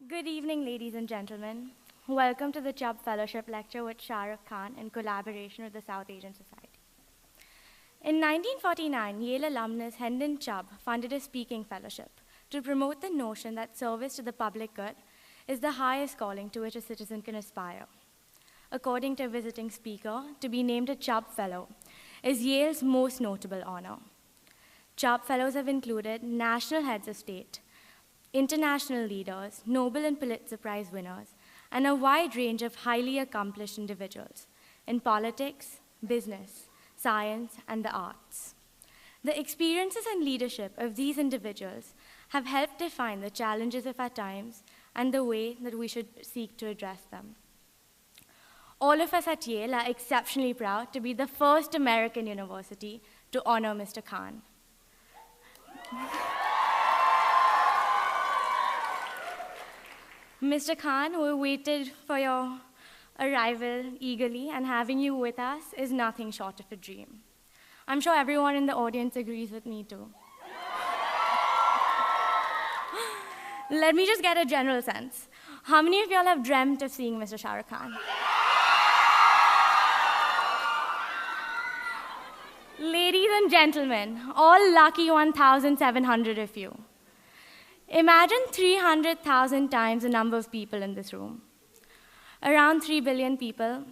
Good evening, ladies and gentlemen. Welcome to the Chub Fellowship Lecture with Shah Rukh Khan in collaboration with the South Asian Society. In 1949, Yale alumnus Hendon Chub funded a speaking fellowship to promote the notion that service to the public good is the highest calling to which a citizen can aspire. According to a visiting speaker, to be named a Chub Fellow is Yale's most notable honor. Chub Fellows have included national heads of state, international leaders, Nobel and Pulitzer Prize winners, and a wide range of highly accomplished individuals in politics, business, science, and the arts. The experiences and leadership of these individuals have helped define the challenges of our times and the way that we should seek to address them. All of us at Yale are exceptionally proud to be the first American university to honor Mr. Khan. Mr. Khan, who waited for your arrival eagerly, and having you with us is nothing short of a dream. I'm sure everyone in the audience agrees with me too. Let me just get a general sense. How many of y'all have dreamt of seeing Mr. Shah Rukh Khan? Ladies and gentlemen, all lucky 1,700 of you. Imagine 300,000 times the number of people in this room. Around 3 billion people,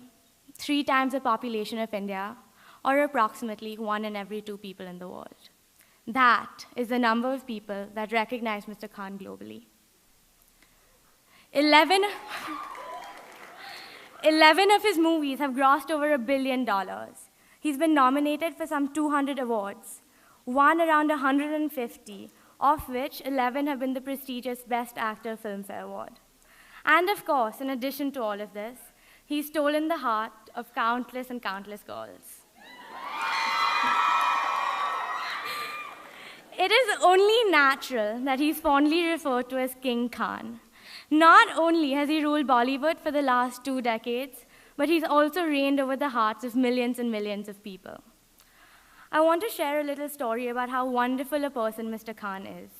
3 times the population of India, or approximately 1 in every 2 people in the world. That is the number of people that recognize Mr. Khan globally. 11 of his movies have grossed over $1 billion. He's been nominated for some 200 awards, won around 150, of which 11 have been the prestigious Best Actor Filmfare Award. And of course, in addition to all of this, he's stolen the heart of countless and countless girls. It is only natural that he's fondly referred to as King Khan. Not only has he ruled Bollywood for the last 2 decades, but he's also reigned over the hearts of millions and millions of people. I want to share a little story about how wonderful a person Mr. Khan is.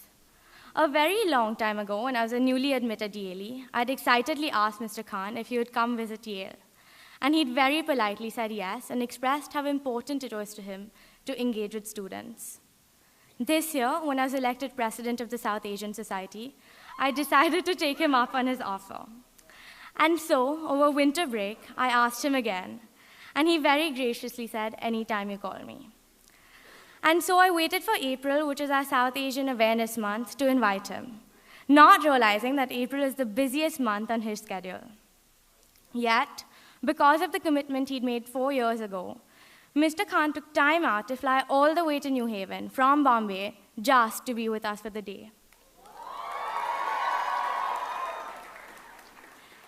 A very long time ago, when I was a newly admitted Yale, I'd excitedly asked Mr. Khan if he would come visit Yale. And he'd very politely said yes and expressed how important it was to him to engage with students. This year, when I was elected president of the South Asian Society, I decided to take him up on his offer. And so, over winter break, I asked him again, and he very graciously said, "Anytime you call me." And so I waited for April, which is our South Asian Awareness Month, to invite him, not realizing that April is the busiest month on his schedule. Yet, because of the commitment he'd made 4 years ago, Mr. Khan took time out to fly all the way to New Haven from Bombay just to be with us for the day.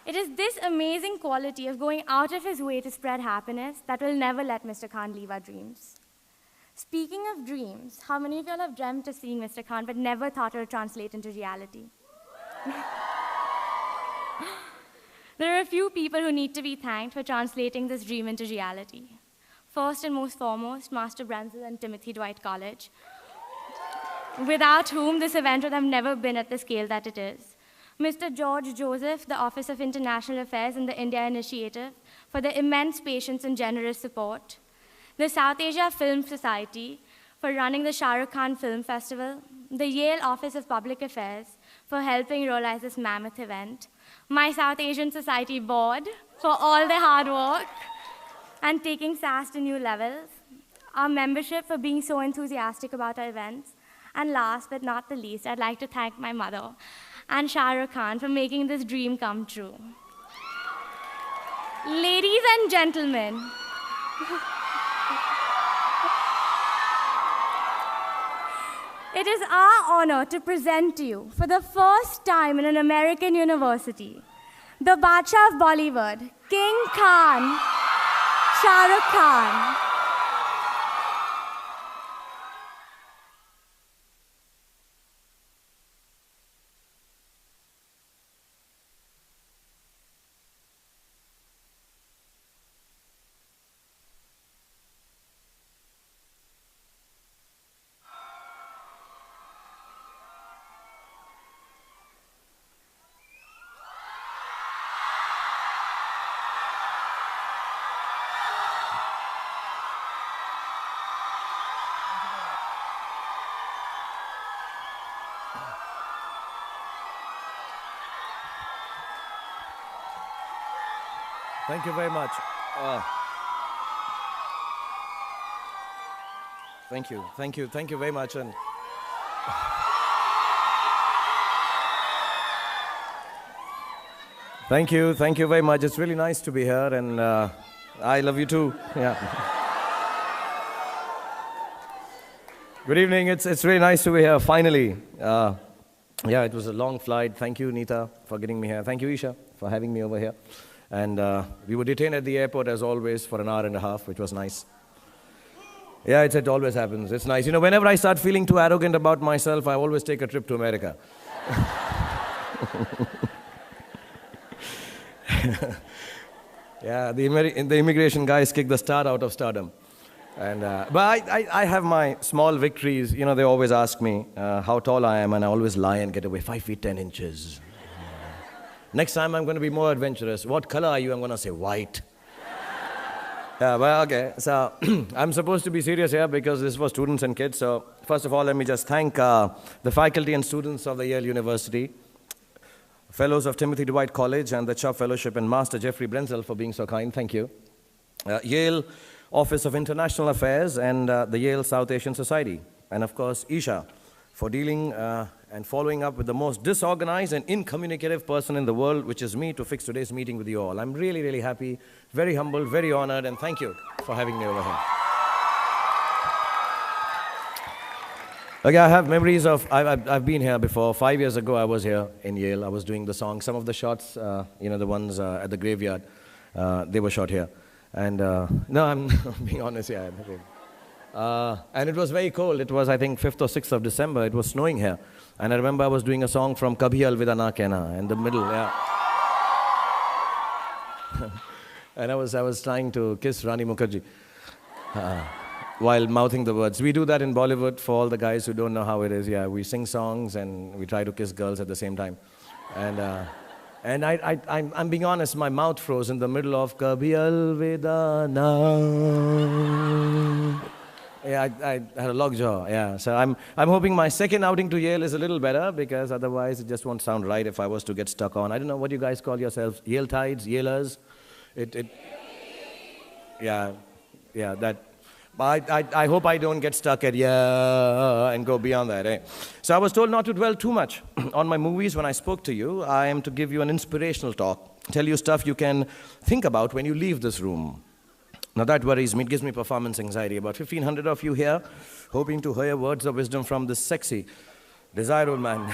It is this amazing quality of going out of his way to spread happiness that will never let Mr. Khan leave our dreams. Speaking of dreams, how many of y'all have dreamt of seeing Mr. Khan but never thought it would translate into reality? There are a few people who need to be thanked for translating this dream into reality. First and most foremost, Master Brenzel and Timothy Dwight College, without whom this event would have never been at the scale that it is. Mr. George Joseph, the Office of International Affairs and the India Initiative, for their immense patience and generous support. The South Asia Film Society for running the Shah Rukh Khan Film Festival, the Yale Office of Public Affairs for helping realize this mammoth event, my South Asian Society board for all their hard work and taking SAS to new levels, our membership for being so enthusiastic about our events, and last but not the least, I'd like to thank my mother and Shah Rukh Khan for making this dream come true. Ladies and gentlemen, it is our honor to present to you, for the first time in an American university, the Badshah of Bollywood, King Khan, Shah Rukh Khan. Thank you very much. Thank you very much. And thank you very much. It's really nice to be here, and I love you too. Yeah. Good evening. It's really nice to be here finally. Yeah, it was a long flight. Thank you, Neeta, for getting me here. Thank you, Isha, for having me over here. And we were detained at the airport, as always, for an hour and a half, which was nice. Yeah, it always happens. It's nice. You know, whenever I start feeling too arrogant about myself, I always take a trip to America. Yeah, the immigration guys kick the star out of stardom. And, but I have my small victories. You know, they always ask me how tall I am, and I always lie and get away. 5 feet 10 inches. Next time I'm going to be more adventurous. What color are you? I'm going to say white. Yeah, well, okay. So I'm supposed to be serious here because this is for students and kids. So first of all, let me just thank the faculty and students of the Yale University, fellows of Timothy Dwight College and the Chub Fellowship, and Master Jeffrey Brenzel for being so kind. Thank you. Yale Office of International Affairs and the Yale South Asian Society. And of course, Isha, for dealing and following up with the most disorganized and incommunicative person in the world, which is me, to fix today's meeting with you all. I'm really, really happy, very humbled, very honored, and thank you for having me over here. Okay, I have memories of, I've been here before. 5 years ago, I was here in Yale. I was doing the song. Some of the shots, you know, the ones at the graveyard, they were shot here. And no, I'm being honest, yeah. And it was very cold. It was, I think, 5th or 6th of December. It was snowing here. And I remember I was doing a song from Kabhi Alvida Na Kehna in the middle, yeah. And I was trying to kiss Rani Mukherjee while mouthing the words. We do that in Bollywood for all the guys who don't know how it is. Yeah, we sing songs and we try to kiss girls at the same time. And I'm being honest, my mouth froze in the middle of Kabhi Alvida Na. Yeah, I had a lockjaw, yeah. So I'm hoping my second outing to Yale is a little better, because otherwise it just won't sound right if I was to get stuck on. I don't know what you guys call yourselves, Yale tides, Yalers. Yeah, that. I hope I don't get stuck at yeah and go beyond that, eh? So I was told not to dwell too much on my movies when I spoke to you. I am to give you an inspirational talk, tell you stuff you can think about when you leave this room. Now that worries me, it gives me performance anxiety. About 1,500 of you here, hoping to hear words of wisdom from this sexy, desirable man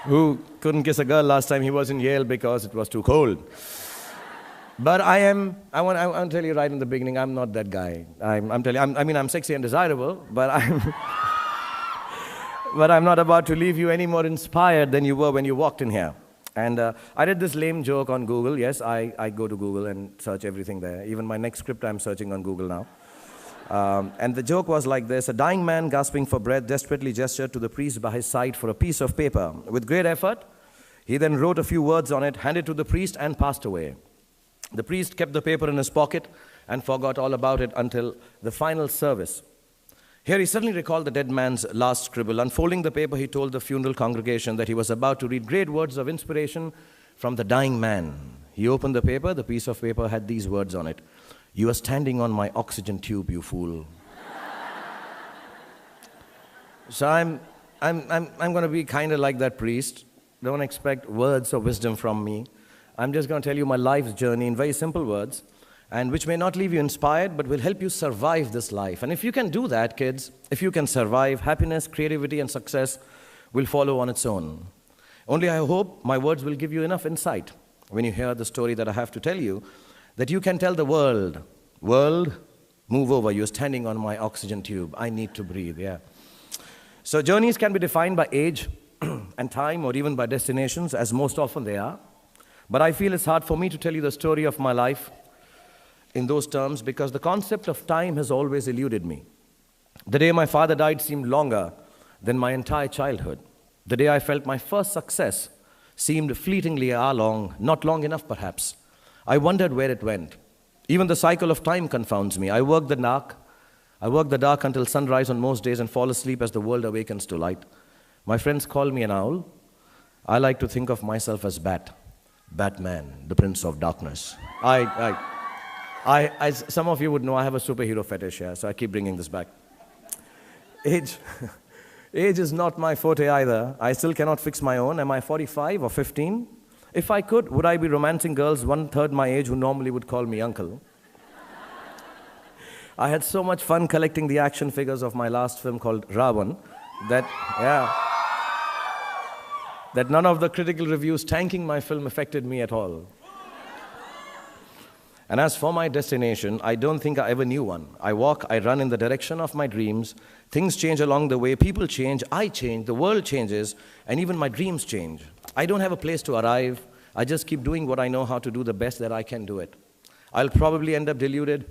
who couldn't kiss a girl last time he was in Yale because it was too cold. But I want to tell you right in the beginning, I'm not that guy. I'm sexy and desirable, but I'm not about to leave you any more inspired than you were when you walked in here. And I did this lame joke on Google. Yes, I go to Google and search everything there. Even my next script I'm searching on Google now. And the joke was like this: a dying man gasping for breath desperately gestured to the priest by his side for a piece of paper. With great effort, he then wrote a few words on it, handed it to the priest, and passed away. The priest kept the paper in his pocket and forgot all about it until the final service. Here he suddenly recalled the dead man's last scribble. Unfolding the paper, he told the funeral congregation that he was about to read great words of inspiration from the dying man. He opened the paper. The piece of paper had these words on it: "You are standing on my oxygen tube, you fool." So I'm going to be kind of like that priest. Don't expect words of wisdom from me. I'm just going to tell you my life's journey in very simple words, and which may not leave you inspired, but will help you survive this life. And if you can do that, kids, if you can survive, happiness, creativity, and success will follow on its own. Only I hope my words will give you enough insight when you hear the story that I have to tell you, that you can tell the world, move over, you're standing on my oxygen tube. I need to breathe, yeah. So journeys can be defined by age and time, or even by destinations, as most often they are. But I feel it's hard for me to tell you the story of my life in those terms, because the concept of time has always eluded me. The day my father died seemed longer than my entire childhood. The day I felt my first success seemed fleetingly a hour long, not long enough perhaps. I wondered where it went. Even the cycle of time confounds me. I work the dark until sunrise on most days and fall asleep as the world awakens to light. My friends call me an owl. I like to think of myself as Batman, the Prince of Darkness. Some of you would know I have a superhero fetish here, so I keep bringing this back. Age is not my forte either. I still cannot fix my own. Am I 45 or 15? If I could, would I be romancing girls 1/3 my age who normally would call me uncle? I had so much fun collecting the action figures of my last film called Ravan that none of the critical reviews tanking my film affected me at all. And as for my destination, I don't think I ever knew one. I walk, I run in the direction of my dreams. Things change along the way. People change, I change, the world changes, and even my dreams change. I don't have a place to arrive. I just keep doing what I know how to do the best that I can do it. I'll probably end up deluded,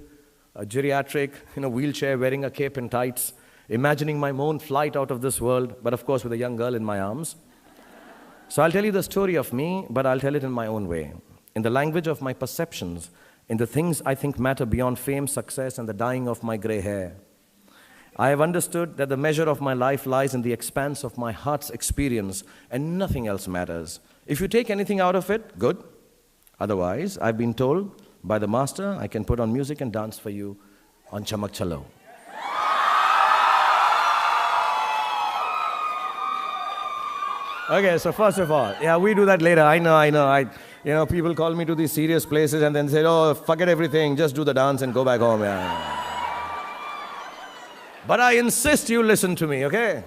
a geriatric, in a wheelchair, wearing a cape and tights, imagining my own flight out of this world, but of course with a young girl in my arms. So I'll tell you the story of me, but I'll tell it in my own way, in the language of my perceptions, in the things I think matter beyond fame, success, and the dyeing of my gray hair. I have understood that the measure of my life lies in the expanse of my heart's experience, and nothing else matters. If you take anything out of it, good. Otherwise, I've been told by the master, I can put on music and dance for you on Chub Fellow. Okay, so first of all, yeah, we do that later. I know. People call me to these serious places and then say, oh, forget everything, just do the dance and go back home. Yeah. But I insist you listen to me, okay?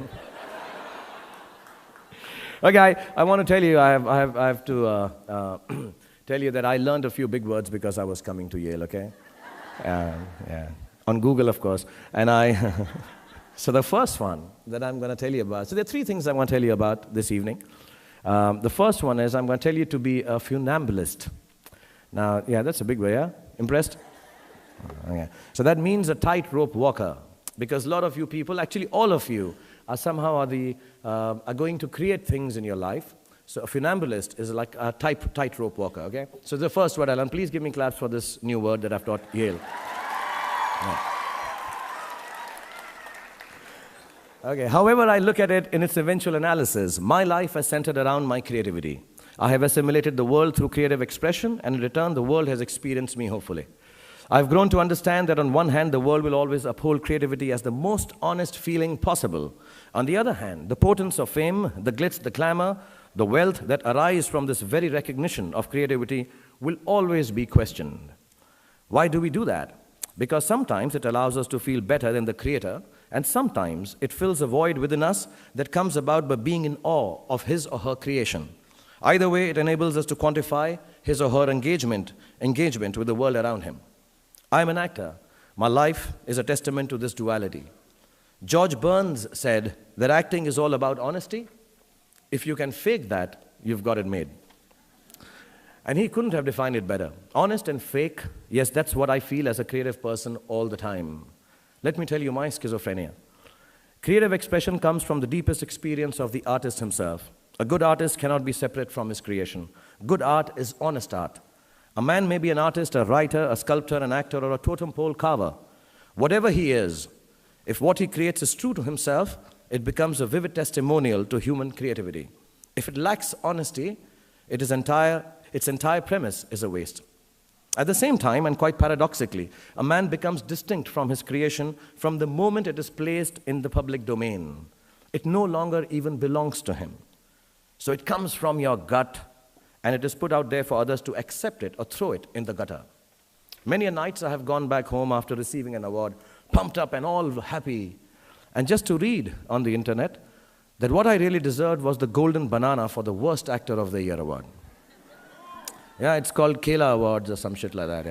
Okay, I want to tell you, I have to tell you that I learned a few big words because I was coming to Yale, okay? Yeah. On Google, of course. And so the first one that I'm going to tell you about, so there are 3 things I want to tell you about this evening. The first one is I'm going to tell you to be a funambulist. Now, yeah, that's a big way, yeah? Impressed? Okay. So that means a tightrope walker, because a lot of you people, actually all of you, are somehow are going to create things in your life. So a funambulist is like a tightrope walker, okay? So the first word I learned, please give me claps for this new word that I've taught Yale. Yeah. Okay, however I look at it in its eventual analysis, my life has centered around my creativity. I have assimilated the world through creative expression, and in return, the world has experienced me, hopefully. I've grown to understand that on one hand, the world will always uphold creativity as the most honest feeling possible. On the other hand, the potence of fame, the glitz, the glamour, the wealth that arise from this very recognition of creativity will always be questioned. Why do we do that? Because sometimes it allows us to feel better than the creator, and sometimes it fills a void within us that comes about by being in awe of his or her creation. Either way, it enables us to quantify his or her engagement with the world around him. I'm an actor. My life is a testament to this duality. George Burns said that acting is all about honesty. If you can fake that, you've got it made. And he couldn't have defined it better. Honest and fake, yes, that's what I feel as a creative person all the time. Let me tell you my schizophrenia. Creative expression comes from the deepest experience of the artist himself. A good artist cannot be separate from his creation. Good art is honest art. A man may be an artist, a writer, a sculptor, an actor, or a totem pole carver. Whatever he is, if what he creates is true to himself, it becomes a vivid testimonial to human creativity. If it lacks honesty, its entire premise is a waste. At the same time, and quite paradoxically, a man becomes distinct from his creation from the moment it is placed in the public domain. It no longer even belongs to him. So it comes from your gut, and it is put out there for others to accept it or throw it in the gutter. Many a nights I have gone back home after receiving an award, pumped up and all happy, and just to read on the internet that what I really deserved was the golden banana for the worst actor of the year award. Yeah, it's called Kela Awards or some shit like that,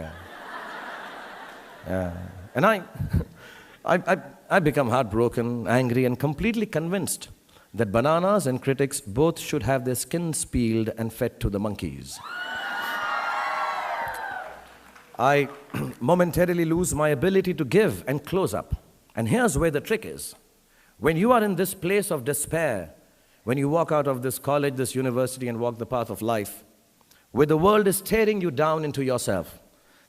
yeah. And I become heartbroken, angry, and completely convinced that bananas and critics both should have their skins peeled and fed to the monkeys. I momentarily lose my ability to give and close up. And here's where the trick is. When you are in this place of despair, when you walk out of this college, this university, and walk the path of life, where the world is tearing you down into yourself,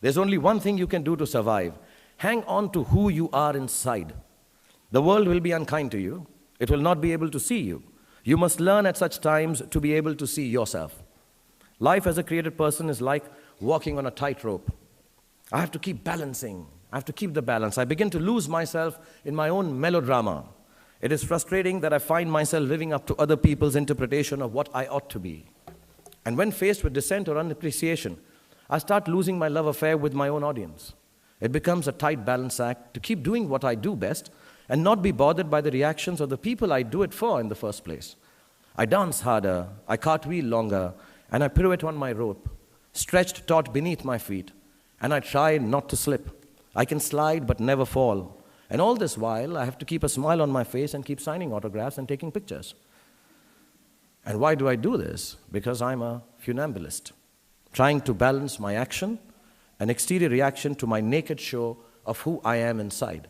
there's only one thing you can do to survive. Hang on to who you are inside. The world will be unkind to you. It will not be able to see you. You must learn at such times to be able to see yourself. Life as a created person is like walking on a tightrope. I have to keep balancing. I have to keep the balance. I begin to lose myself in my own melodrama. It is frustrating that I find myself living up to other people's interpretation of what I ought to be. And when faced with dissent or unappreciation, I start losing my love affair with my own audience. It becomes a tight balance act to keep doing what I do best and not be bothered by the reactions of the people I do it for in the first place. I dance harder, I cartwheel longer, and I pirouette on my rope, stretched taut beneath my feet, and I try not to slip. I can slide but never fall. And all this while, I have to keep a smile on my face and keep signing autographs and taking pictures. And why do I do this? Because I'm a funambulist, trying to balance my action and exterior reaction to my naked show of who I am inside.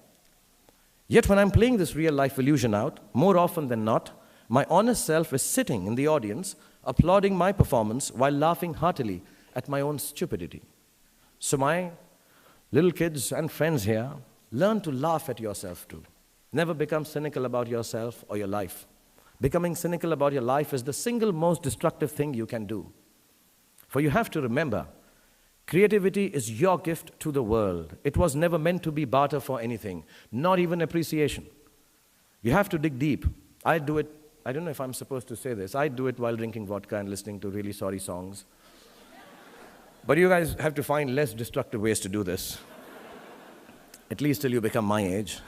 Yet when I'm playing this real-life illusion out, more often than not, my honest self is sitting in the audience, applauding my performance while laughing heartily at my own stupidity. So my little kids and friends here, learn to laugh at yourself too. Never become cynical about yourself or your life. Becoming cynical about your life is the single most destructive thing you can do. For you have to remember, creativity is your gift to the world. It was never meant to be barter for anything, not even appreciation. You have to dig deep. I do it, I don't know if I'm supposed to say this, I do it while drinking vodka and listening to really sorry songs. But you guys have to find less destructive ways to do this. At least till you become my age.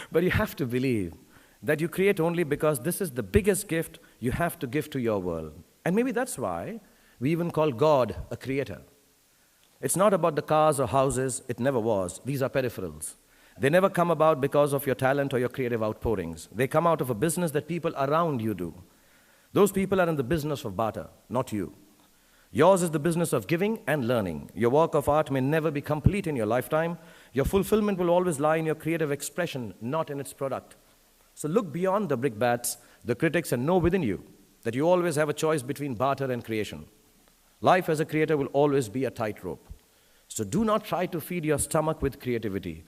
But you have to believe that you create only because this is the biggest gift you have to give to your world. And maybe that's why we even call God a creator. It's not about the cars or houses, it never was. These are peripherals. They never come about because of your talent or your creative outpourings. They come out of a business that people around you do. Those people are in the business of barter, not you. Yours is the business of giving and learning. Your work of art may never be complete in your lifetime. Your fulfillment will always lie in your creative expression, not in its product. So look beyond the brickbats, the critics, and know within you that you always have a choice between barter and creation. Life as a creator will always be a tightrope. So do not try to feed your stomach with creativity.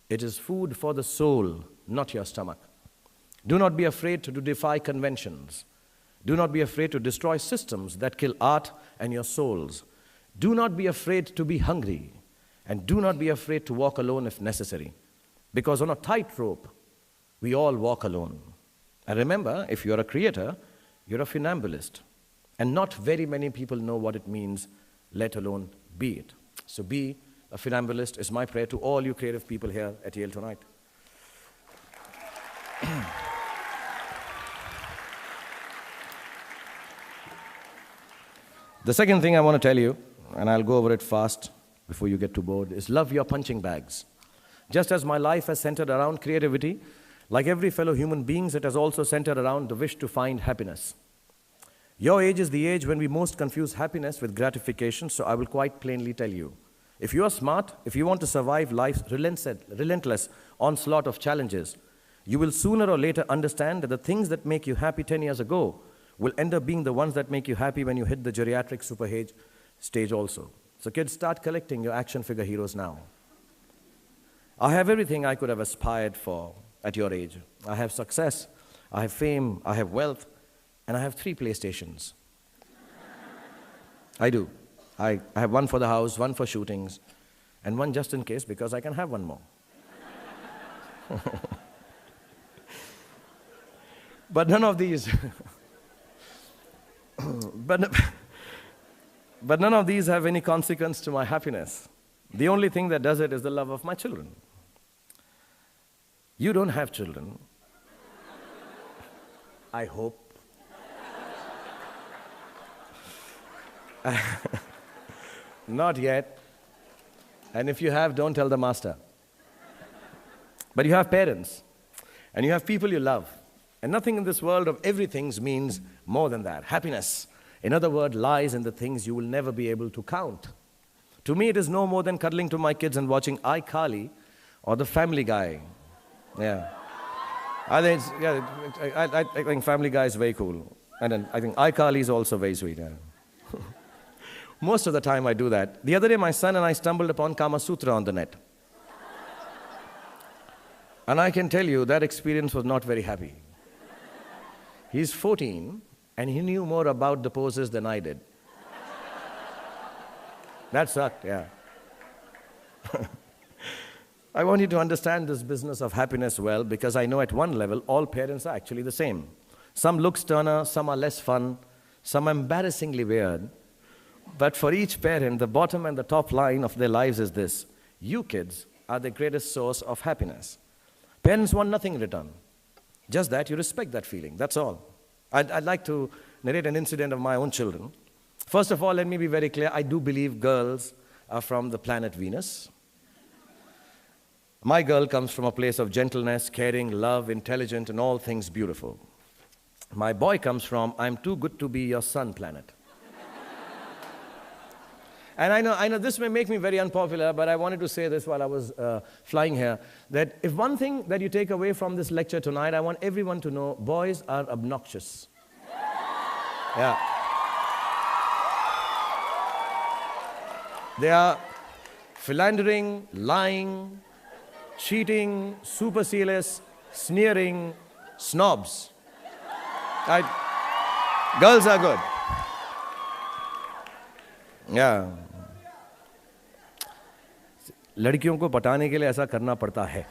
It is food for the soul, not your stomach. Do not be afraid to defy conventions. Do not be afraid to destroy systems that kill art and your souls. Do not be afraid to be hungry. And do not be afraid to walk alone if necessary. Because on a tightrope, we all walk alone. And remember, if you're a creator, you're a funambulist. And not very many people know what it means, let alone be it. So be a funambulist is my prayer to all you creative people here at Yale tonight. The second thing I want to tell you, and I'll go over it fast before you get too bored, is love your punching bags. Just as my life has centered around creativity, like every fellow human being, it has also centered around the wish to find happiness. Your age is the age when we most confuse happiness with gratification, so I will quite plainly tell you. If you are smart, if you want to survive life's relentless onslaught of challenges, you will sooner or later understand that the things that make you happy 10 years ago will end up being the ones that make you happy when you hit the geriatric superage stage also. So kids, start collecting your action figure heroes now. I have everything I could have aspired for at your age. I have success, I have fame, I have wealth, and I have 3 PlayStations. I do. I have one for the house, one for shootings, and one just in case because I can have one more. But none of these... But none of these have any consequence to my happiness. The only thing that does it is the love of my children. You don't have children. I hope. Not yet. And if you have, don't tell the master. But you have parents. And you have people you love. And nothing in this world of everythings means more than that. Happiness, in other words, lies in the things you will never be able to count. To me, it is no more than cuddling to my kids and watching iCarly or The Family Guy. Yeah. I think Family Guy is very cool. And then I think iCarly is also very sweet. Yeah. Most of the time I do that. The other day, my son and I stumbled upon Kama Sutra on the net. And I can tell you that experience was not very happy. He's 14, and he knew more about the poses than I did. That sucked, yeah. I want you to understand this business of happiness well, because I know at one level, all parents are actually the same. Some look sterner, some are less fun, some are embarrassingly weird. But for each parent, the bottom and the top line of their lives is this: you kids are the greatest source of happiness. Parents want nothing in return, just that you respect that feeling, that's all. I'd like to narrate an incident of my own children. First of all, let me be very clear, I do believe girls are from the planet Venus. My girl comes from a place of gentleness, caring, love, intelligent, and all things beautiful. My boy comes from, I'm too good to be your son planet. And I know this may make me very unpopular, but I wanted to say this while I was flying here, that if one thing that you take away from this lecture tonight, I want everyone to know, boys are obnoxious. Yeah. They are philandering, lying, cheating, supercilious, sneering, snobs. Right? Girls are good. Yeah. लड़कियों को पटाने के लिए ऐसा करना पड़ता है.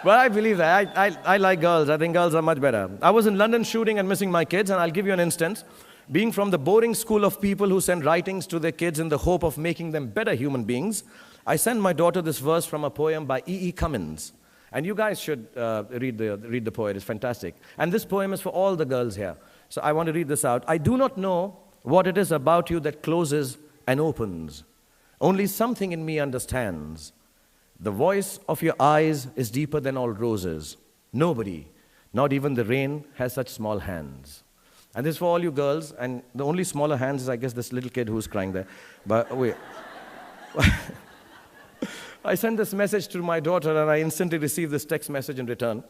But I believe that. I like girls. I think girls are much better. I was in London shooting and missing my kids, and I'll give you an instance. Being from the boring school of people who send writings to their kids in the hope of making them better human beings, I sent my daughter this verse from a poem by E.E. Cummins. And you guys should read the poet. It's fantastic. And this poem is for all the girls here. So I want to read this out. I do not know what it is about you that closes and opens. Only something in me understands. The voice of your eyes is deeper than all roses. Nobody, not even the rain, has such small hands. And this is for all you girls, and the only smaller hands is, I guess, this little kid who's crying there. But wait. I sent this message to my daughter, and I instantly received this text message in return.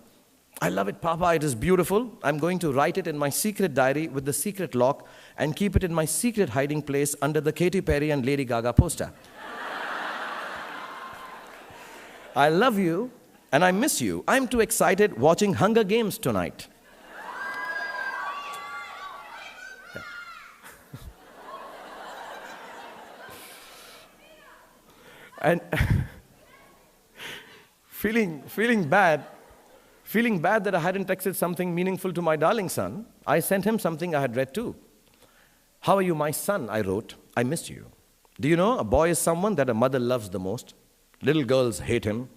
I love it, Papa. It is beautiful. I'm going to write it in my secret diary with the secret lock and keep it in my secret hiding place under the Katy Perry and Lady Gaga poster. I love you, and I miss you. I'm too excited watching Hunger Games tonight. And feeling bad that I hadn't texted something meaningful to my darling son, I sent him something I had read too. How are you, my son? I wrote. I miss you. Do you know, a boy is someone that a mother loves the most. Little girls hate him.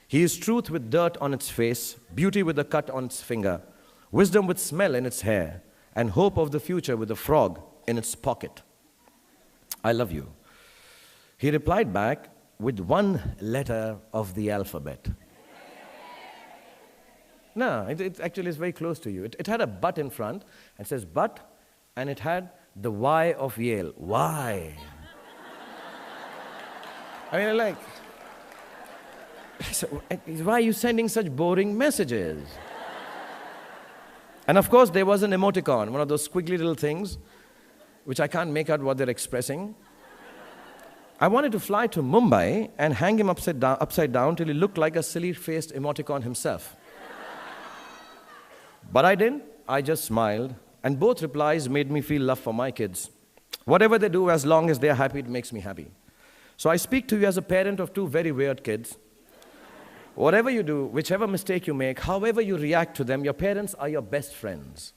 He is truth with dirt on its face, beauty with a cut on its finger, wisdom with smell in its hair, and hope of the future with a frog in its pocket. I love you. He replied back with one letter of the alphabet. No, it actually is very close to you. It had a but in front, and it says but, and it had the Y of Yale. Why? I mean, like, so why are you sending such boring messages? And of course, there was an emoticon, one of those squiggly little things, which I can't make out what they're expressing. I wanted to fly to Mumbai and hang him upside down till he looked like a silly-faced emoticon himself. But I didn't. I just smiled. And both replies made me feel love for my kids. Whatever they do, as long as they're happy, it makes me happy. So I speak to you as a parent of two very weird kids. Whatever you do, whichever mistake you make, however you react to them, your parents are your best friends.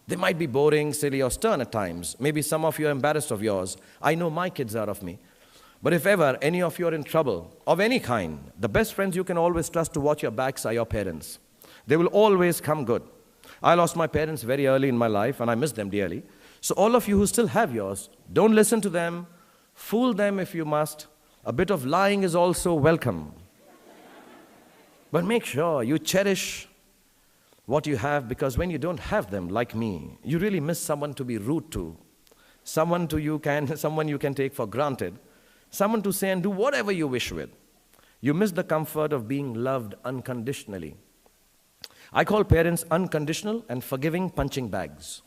They might be boring, silly, or stern at times. Maybe some of you are embarrassed of yours. I know my kids are of me. But if ever any of you are in trouble, of any kind, the best friends you can always trust to watch your backs are your parents. They will always come good. I lost my parents very early in my life, and I miss them dearly. So all of you who still have yours, don't listen to them. Fool them if you must. A bit of lying is also welcome. But make sure you cherish what you have, because when you don't have them, like me, you really miss someone to be rude to, someone you can take for granted, someone to say and do whatever you wish with. You miss the comfort of being loved unconditionally. I call parents unconditional and forgiving punching bags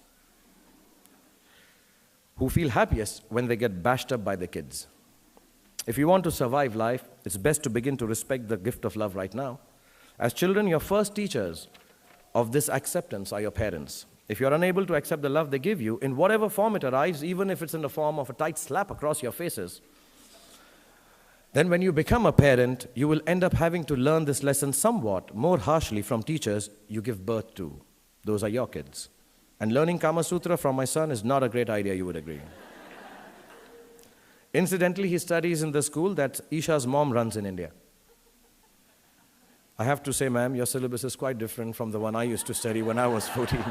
who feel happiest when they get bashed up by the kids. If you want to survive life, it's best to begin to respect the gift of love right now. As children, your first teachers of this acceptance are your parents. If you're unable to accept the love they give you, in whatever form it arrives, even if it's in the form of a tight slap across your faces, then when you become a parent, you will end up having to learn this lesson somewhat more harshly from teachers you give birth to. Those are your kids. And learning Kama Sutra from my son is not a great idea, you would agree. Incidentally, he studies in the school that Isha's mom runs in India. I have to say, ma'am, your syllabus is quite different from the one I used to study when I was 14.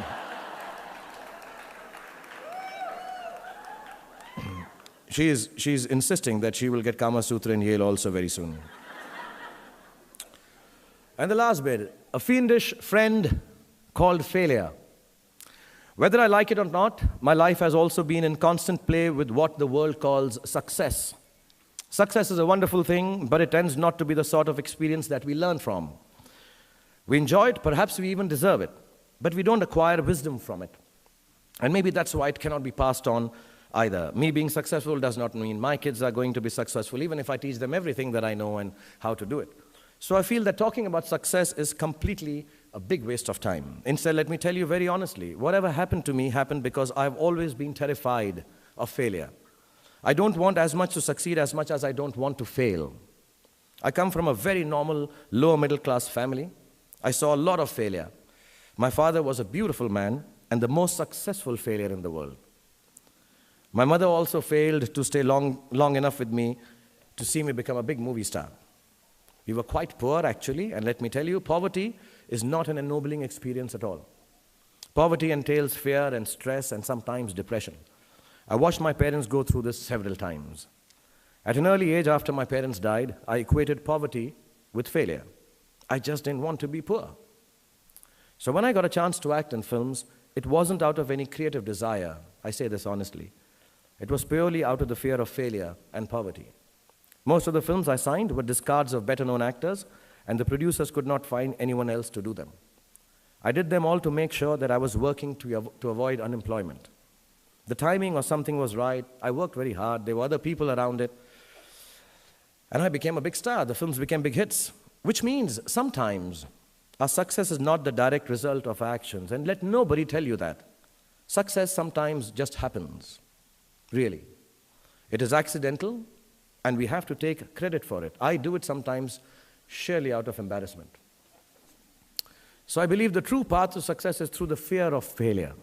She's insisting that she will get Kama Sutra in Yale also very soon. And the last bit, a fiendish friend called failure. Whether I like it or not, my life has also been in constant play with what the world calls success. Success is a wonderful thing, but it tends not to be the sort of experience that we learn from. We enjoy it, perhaps we even deserve it, but we don't acquire wisdom from it. And maybe that's why it cannot be passed on either. Me being successful does not mean my kids are going to be successful, even if I teach them everything that I know and how to do it. So I feel that talking about success is completely a big waste of time. Instead, let me tell you very honestly, whatever happened to me happened because I've always been terrified of failure. I don't want as much to succeed as much as I don't want to fail. I come from a very normal, lower middle class family. I saw a lot of failure. My father was a beautiful man and the most successful failure in the world. My mother also failed to stay long enough with me to see me become a big movie star. We were quite poor, actually, and let me tell you, poverty is not an ennobling experience at all. Poverty entails fear and stress and sometimes depression. I watched my parents go through this several times. At an early age, after my parents died, I equated poverty with failure. I just didn't want to be poor. So when I got a chance to act in films, it wasn't out of any creative desire. I say this honestly. It was purely out of the fear of failure and poverty. Most of the films I signed were discards of better-known actors, and the producers could not find anyone else to do them. I did them all to make sure that I was working to avoid unemployment. The timing or something was right. I worked very hard. There were other people around it. And I became a big star. The films became big hits, which means sometimes our success is not the direct result of our actions. And let nobody tell you that. Success sometimes just happens, really. It is accidental, and we have to take credit for it. I do it sometimes surely out of embarrassment. So I believe the true path to success is through the fear of failure.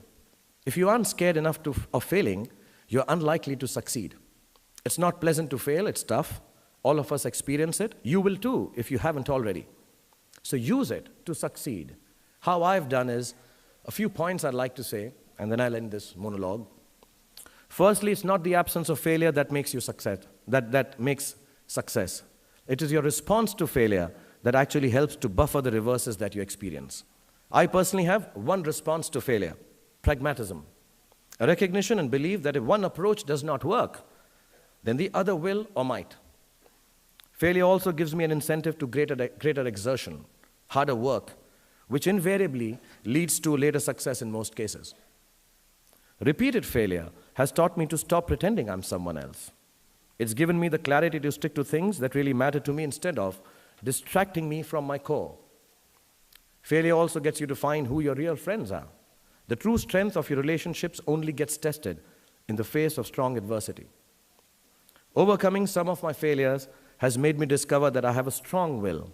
If you aren't scared enough of failing, you're unlikely to succeed. It's not pleasant to fail, it's tough. All of us experience it. You will too, if you haven't already. So use it to succeed. How I've done is, a few points I'd like to say, and then I'll end this monologue. Firstly, it's not the absence of failure that makes you success, that makes success. It is your response to failure that actually helps to buffer the reverses that you experience. I personally have one response to failure: pragmatism. A recognition and belief that if one approach does not work, then the other will or might. Failure also gives me an incentive to greater exertion, harder work, which invariably leads to later success in most cases. Repeated failure has taught me to stop pretending I'm someone else. It's given me the clarity to stick to things that really matter to me instead of distracting me from my core. Failure also gets you to find who your real friends are. The true strength of your relationships only gets tested in the face of strong adversity. Overcoming some of my failures has made me discover that I have a strong will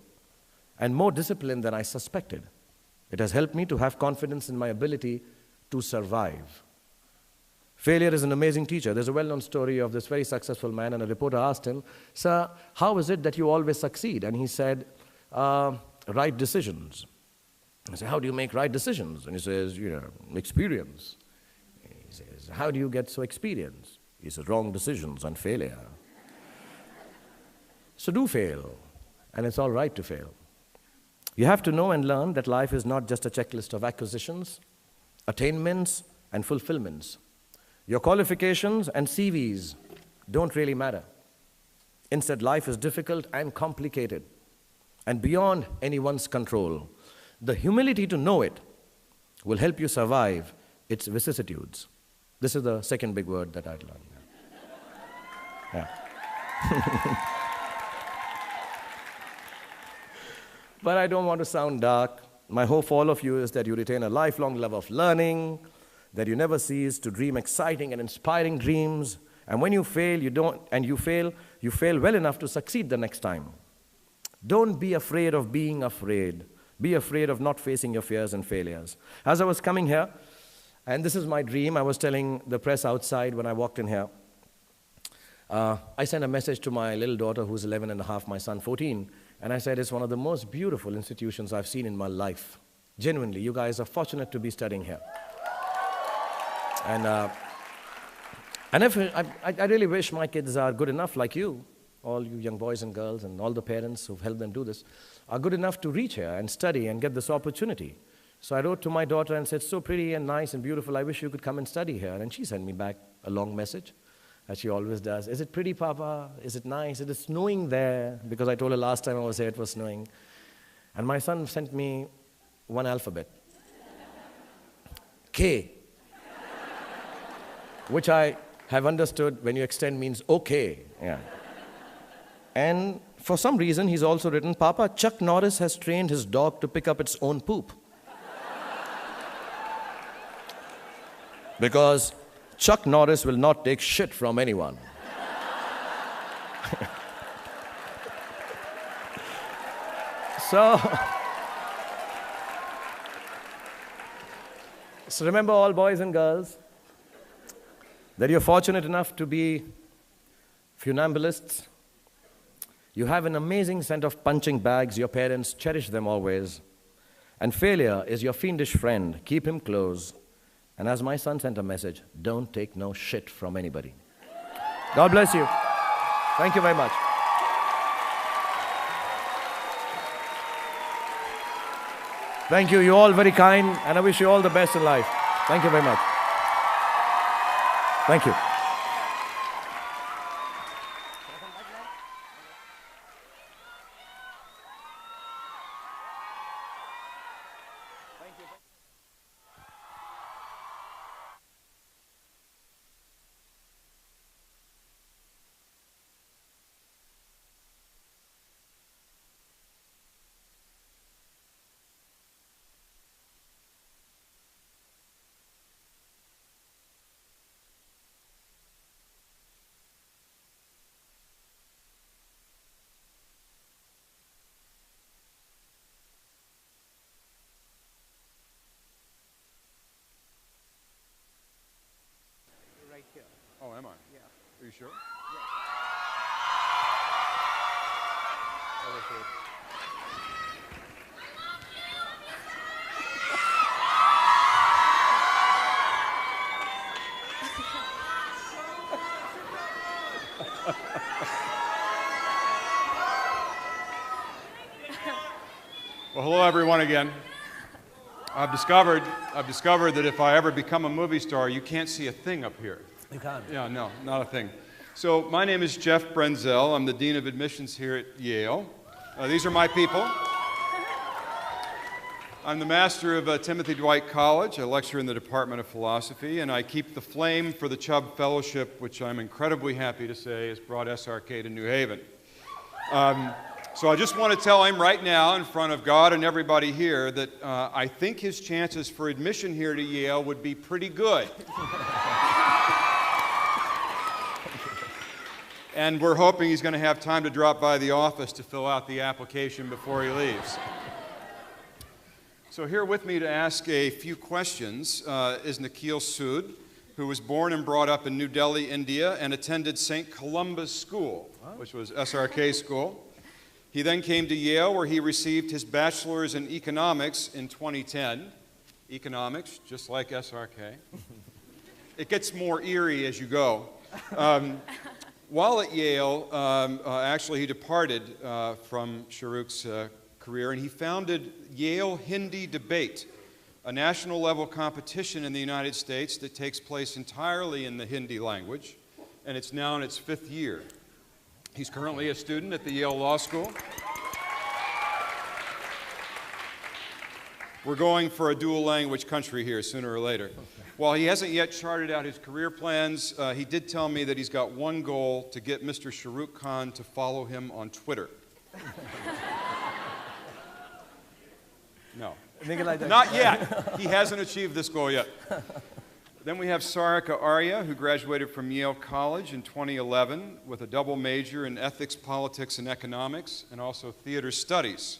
and more discipline than I suspected. It has helped me to have confidence in my ability to survive. Failure is an amazing teacher. There's a well-known story of this very successful man, and a reporter asked him, "Sir, how is it that you always succeed?" And he said, "Right decisions." I said, "How do you make right decisions?" And he says, "Experience." He says, "How do you get so experienced?" He says, "Wrong decisions and failure." So do fail, and it's all right to fail. You have to know and learn that life is not just a checklist of acquisitions, attainments, and fulfillments. Your qualifications and CVs don't really matter. Instead, life is difficult and complicated and beyond anyone's control. The humility to know it will help you survive its vicissitudes. This is the second big word that I'd learned. Yeah. But I don't want to sound dark. My hope for all of you is that you retain a lifelong love of learning, that you never cease to dream exciting and inspiring dreams. And when you fail, you fail well enough to succeed the next time. Don't be afraid of being afraid. Be afraid of not facing your fears and failures. As I was coming here, and this is my dream, I was telling the press outside when I walked in here, I sent a message to my little daughter who's 11 and a half, my son 14, and I said, it's one of the most beautiful institutions I've seen in my life. Genuinely, you guys are fortunate to be studying here. And if I really wish my kids are good enough like you, all you young boys and girls and all the parents who've helped them do this, are good enough to reach here and study and get this opportunity. So I wrote to my daughter and said, so pretty and nice and beautiful, I wish you could come and study here. And she sent me back a long message, as she always does. Is it pretty, Papa? Is it nice? It is snowing there, because I told her last time I was here it was snowing. And my son sent me one alphabet, K, which I have understood when you extend means okay. Yeah. And for some reason, he's also written, Papa, Chuck Norris has trained his dog to pick up its own poop. Because Chuck Norris will not take shit from anyone. So remember, all boys and girls, that you're fortunate enough to be funambulists. You have an amazing set of punching bags. Your parents cherish them always. And failure is your fiendish friend. Keep him close. And as my son sent a message, don't take no shit from anybody. God bless you. Thank you very much. Thank you. You're all very kind, and I wish you all the best in life. Thank you very much. Thank you. Oh, am I? Yeah. Are you sure? Yeah. Well, hello everyone again. I've discovered that if I ever become a movie star, you can't see a thing up here. You can't. Yeah, no, not a thing. So my name is Jeff Brenzel. I'm the Dean of Admissions here at Yale. These are my people. I'm the master of Timothy Dwight College. I lecture in the Department of Philosophy, and I keep the flame for the Chub Fellowship, which I'm incredibly happy to say has brought SRK to New Haven. So I just want to tell him right now in front of God and everybody here that I think his chances for admission here to Yale would be pretty good. And we're hoping he's going to have time to drop by the office to fill out the application before he leaves. So here with me to ask a few questions is Nikhil Sood, who was born and brought up in New Delhi, India, and attended St. Columba's School, which was SRK school. He then came to Yale, where he received his bachelor's in economics in 2010. Economics, just like SRK. It gets more eerie as you go. While at Yale, actually he departed from Shah Rukh's career, and he founded Yale Hindi Debate, a national level competition in the United States that takes place entirely in the Hindi language, and it's now in its 5th year. He's currently a student at the Yale Law School. We're going for a dual language country here sooner or later. While he hasn't yet charted out his career plans, he did tell me that he's got one goal: to get Mr. Shah Rukh Khan to follow him on Twitter. No. Make it like that. Not yet. He hasn't achieved this goal yet. Then we have Sarika Arya, who graduated from Yale College in 2011 with a double major in ethics, politics, and economics, and also theater studies.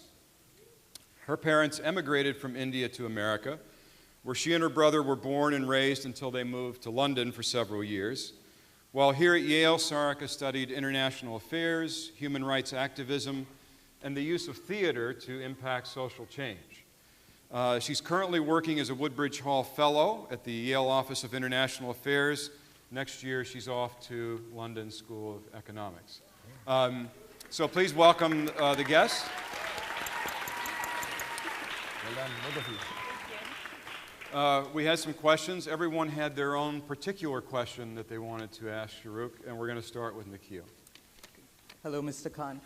Her parents emigrated from India to America, where she and her brother were born and raised until they moved to London for several years. While here at Yale, Sarika studied international affairs, human rights activism, and the use of theater to impact social change. She's currently working as a Woodbridge Hall Fellow at the Yale Office of International Affairs. Next year, she's off to London School of Economics. So please welcome the guests. Well done, both of you. We had some questions. Everyone had their own particular question that they wanted to ask Shah Rukh, and we're going to start with Nikhil. Hello, Mr. Khan.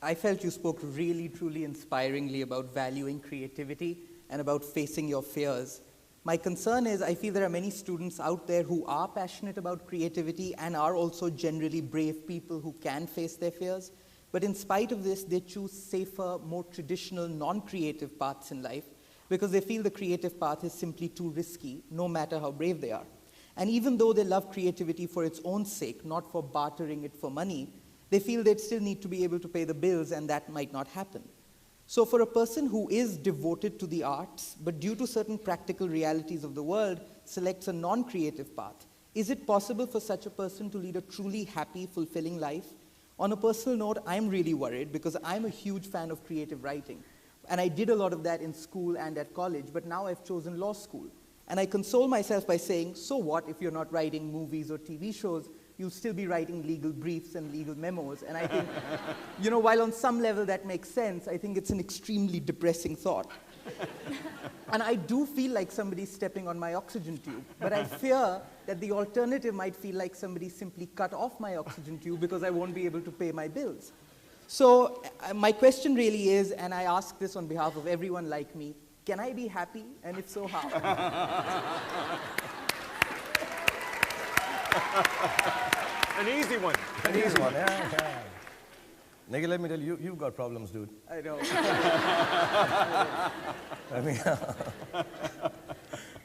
I felt you spoke really, truly inspiringly about valuing creativity and about facing your fears. My concern is I feel there are many students out there who are passionate about creativity and are also generally brave people who can face their fears. But in spite of this, they choose safer, more traditional, non-creative paths in life because they feel the creative path is simply too risky, no matter how brave they are. And even though they love creativity for its own sake, not for bartering it for money, they feel they'd still need to be able to pay the bills, and that might not happen. So for a person who is devoted to the arts, but due to certain practical realities of the world, selects a non-creative path, is it possible for such a person to lead a truly happy, fulfilling life? On a personal note, I'm really worried because I'm a huge fan of creative writing. And I did a lot of that in school and at college, but now I've chosen law school. And I console myself by saying, so what if you're not writing movies or TV shows? You'll still be writing legal briefs and legal memos. And I think, while on some level that makes sense, I think it's an extremely depressing thought. And I do feel like somebody's stepping on my oxygen tube, but I fear that the alternative might feel like somebody simply cut off my oxygen tube because I won't be able to pay my bills. So my question really is, and I ask this on behalf of everyone like me, can I be happy? And if so, how? An easy one. An easy one, yeah. Nikhil, let me tell you, you've got problems, dude. I know. I mean,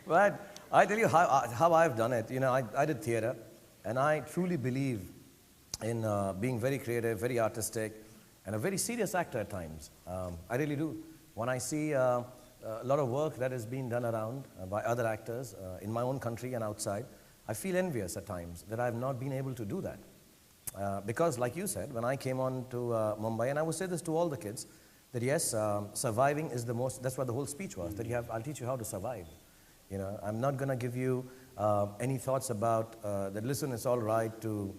but I tell you how I've done it. I did theater, and I truly believe in being very creative, very artistic, and a very serious actor at times. I really do. When I see a lot of work that is being done around by other actors in my own country and outside, I feel envious at times that I've not been able to do that. Because like you said, when I came on to Mumbai, and I would say this to all the kids, that yes, surviving is the most, that's what the whole speech was, that I'll teach you how to survive. I'm not going to give you any thoughts about that, listen, it's all right to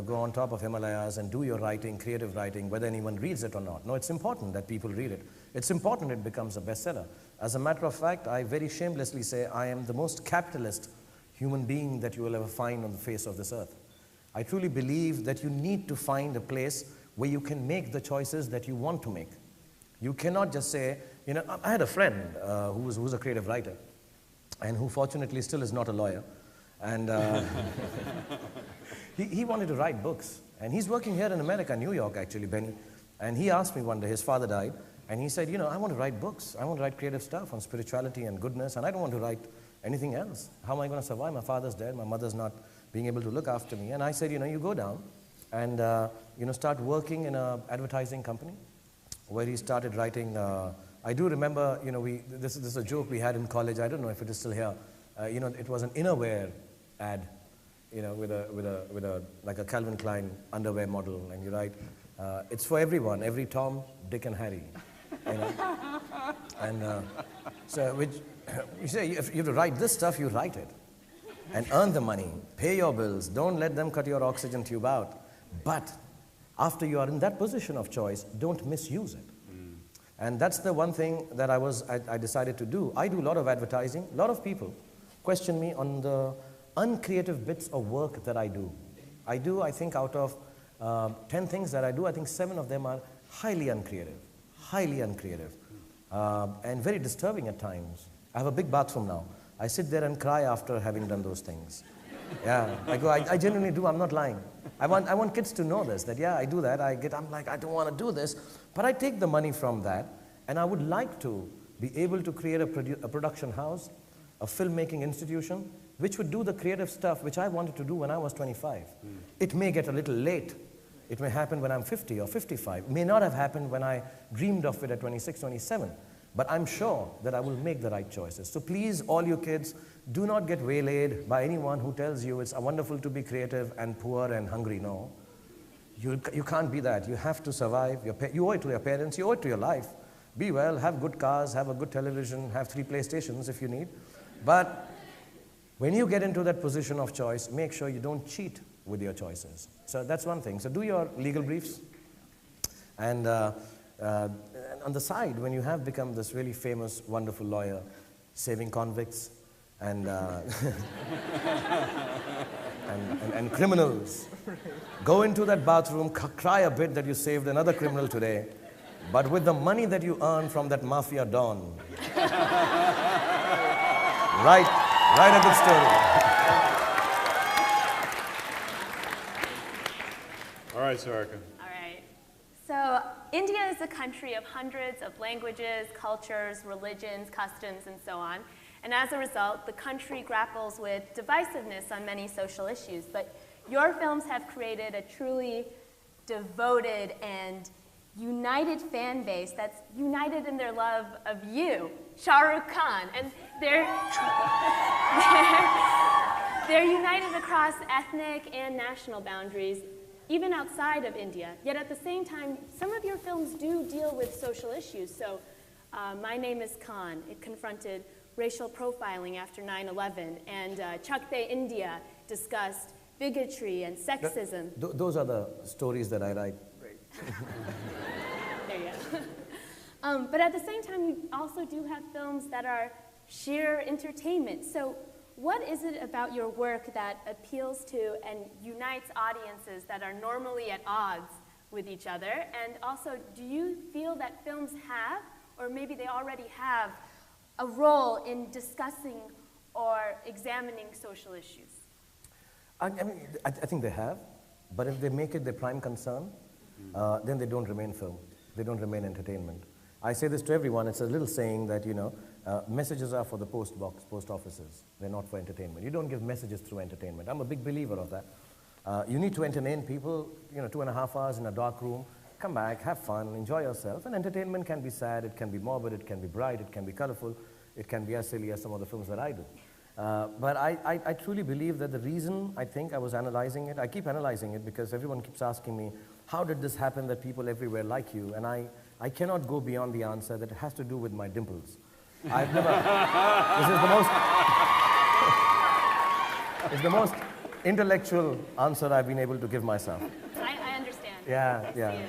go on top of Himalayas and do your writing, creative writing, whether anyone reads it or not. No, it's important that people read it. It's important it becomes a bestseller. As a matter of fact, I very shamelessly say I am the most capitalist human being that you will ever find on the face of this earth. I truly believe that you need to find a place where you can make the choices that you want to make. You cannot just say, I had a friend who was a creative writer and who fortunately still is not a lawyer. And he wanted to write books. And he's working here in America, New York actually, Benny. And he asked me one day, his father died, and he said, I want to write books. I want to write creative stuff on spirituality and goodness, and I don't want to write anything else. How am I going to survive? My father's dead, my mother's not being able to look after me. And I said, you go down and start working in an advertising company where he started writing. I do remember, this is a joke we had in college. I don't know if it is still here. It was an innerwear ad, with like a Calvin Klein underwear model, and you write, it's for everyone, every Tom, Dick, and Harry. And so you say, if you have to write this stuff, you write it. And earn the money, pay your bills, don't let them cut your oxygen tube out. But after you are in that position of choice, don't misuse it. And that's the one thing that I decided to do. I do a lot of advertising. A lot of people question me on the uncreative bits of work that I do. I think out of 10 things that I do, I think 7 of them are highly uncreative, and very disturbing at times. I have a big bathroom now. I sit there and cry after having done those things. Yeah, I genuinely do, I'm not lying. I want kids to know this, that yeah, I do that. I'm like, I don't want to do this, but I take the money from that, and I would like to be able to create a production house, a filmmaking institution, which would do the creative stuff which I wanted to do when I was 25. It may get a little late. It may happen when I'm 50 or 55. It may not have happened when I dreamed of it at 26, 27. But I'm sure that I will make the right choices. So please, all you kids, do not get waylaid by anyone who tells you it's wonderful to be creative and poor and hungry. No. You can't be that. You have to survive. You owe it to your parents. You owe it to your life. Be well, have good cars, have a good television, have 3 PlayStations if you need. But when you get into that position of choice, make sure you don't cheat with your choices. So that's one thing. So do your legal briefs. And on the side, when you have become this really famous, wonderful lawyer, saving convicts and, and criminals, go into that bathroom, cry a bit that you saved another criminal today, but with the money that you earn from that mafia don. Write a good story. All right, Sarika. All right. So India is a country of hundreds of languages, cultures, religions, customs, and so on. And as a result, the country grapples with divisiveness on many social issues. But your films have created a truly devoted and united fan base that's united in their love of you, Shah Rukh Khan. And they're united across ethnic and national boundaries, even outside of India. Yet at the same time, some of your films do deal with social issues. So My Name is Khan, it confronted racial profiling after 9/11, and Chub Fellow, India discussed bigotry and sexism. Those are the stories that I write. There you go. But at the same time, you also do have films that are sheer entertainment. So what is it about your work that appeals to and unites audiences that are normally at odds with each other? And also, do you feel that films have, or maybe they already have, a role in discussing or examining social issues? I think they have, but if they make it their prime concern, then they don't remain film. They don't remain entertainment. I say this to everyone. It's a little saying that, messages are for the post offices. They're not for entertainment. You don't give messages through entertainment. I'm a big believer of that. You need to entertain people, 2.5 hours in a dark room. Come back, have fun, enjoy yourself. And entertainment can be sad, it can be morbid, it can be bright, it can be colorful, it can be as silly as some of the films that I do. But I truly believe that the reason I think I was analyzing it, I keep analyzing it because everyone keeps asking me, how did this happen that people everywhere like you? And I cannot go beyond the answer that it has to do with my dimples. I've never, it's the most intellectual answer I've been able to give myself. I understand. Yeah.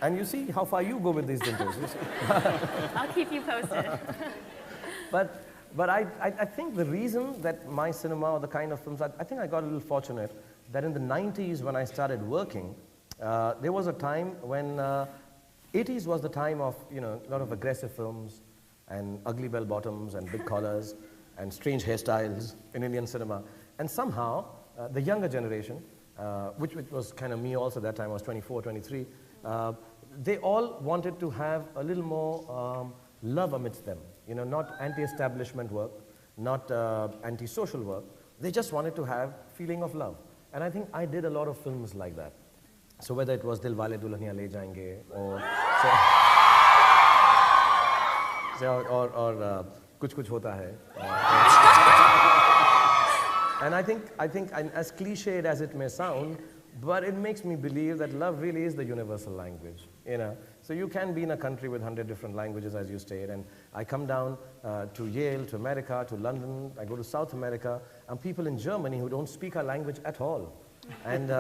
And you see how far you go with these dimples. I'll keep you posted. But I think the reason that my cinema or the kind of films, I think I got a little fortunate that in the 90s when I started working, there was a time when 80s was the time of a lot of aggressive films and ugly bell bottoms and big collars and strange hairstyles in Indian cinema. And somehow the younger generation, which was kind of me also at that time, I was 24, 23, they all wanted to have a little more love amidst them. Not anti-establishment work, not anti-social work. They just wanted to have feeling of love. And I think I did a lot of films like that. So whether it was Dil Wale Dulhaniya Le Jayenge or Kuch Kuch Hota Hai. And I think as cliched as it may sound, but it makes me believe that love really is the universal language, So you can be in a country with 100 different languages, as you stated, and I come down to Yale, to America, to London, I go to South America, and people in Germany who don't speak our language at all. And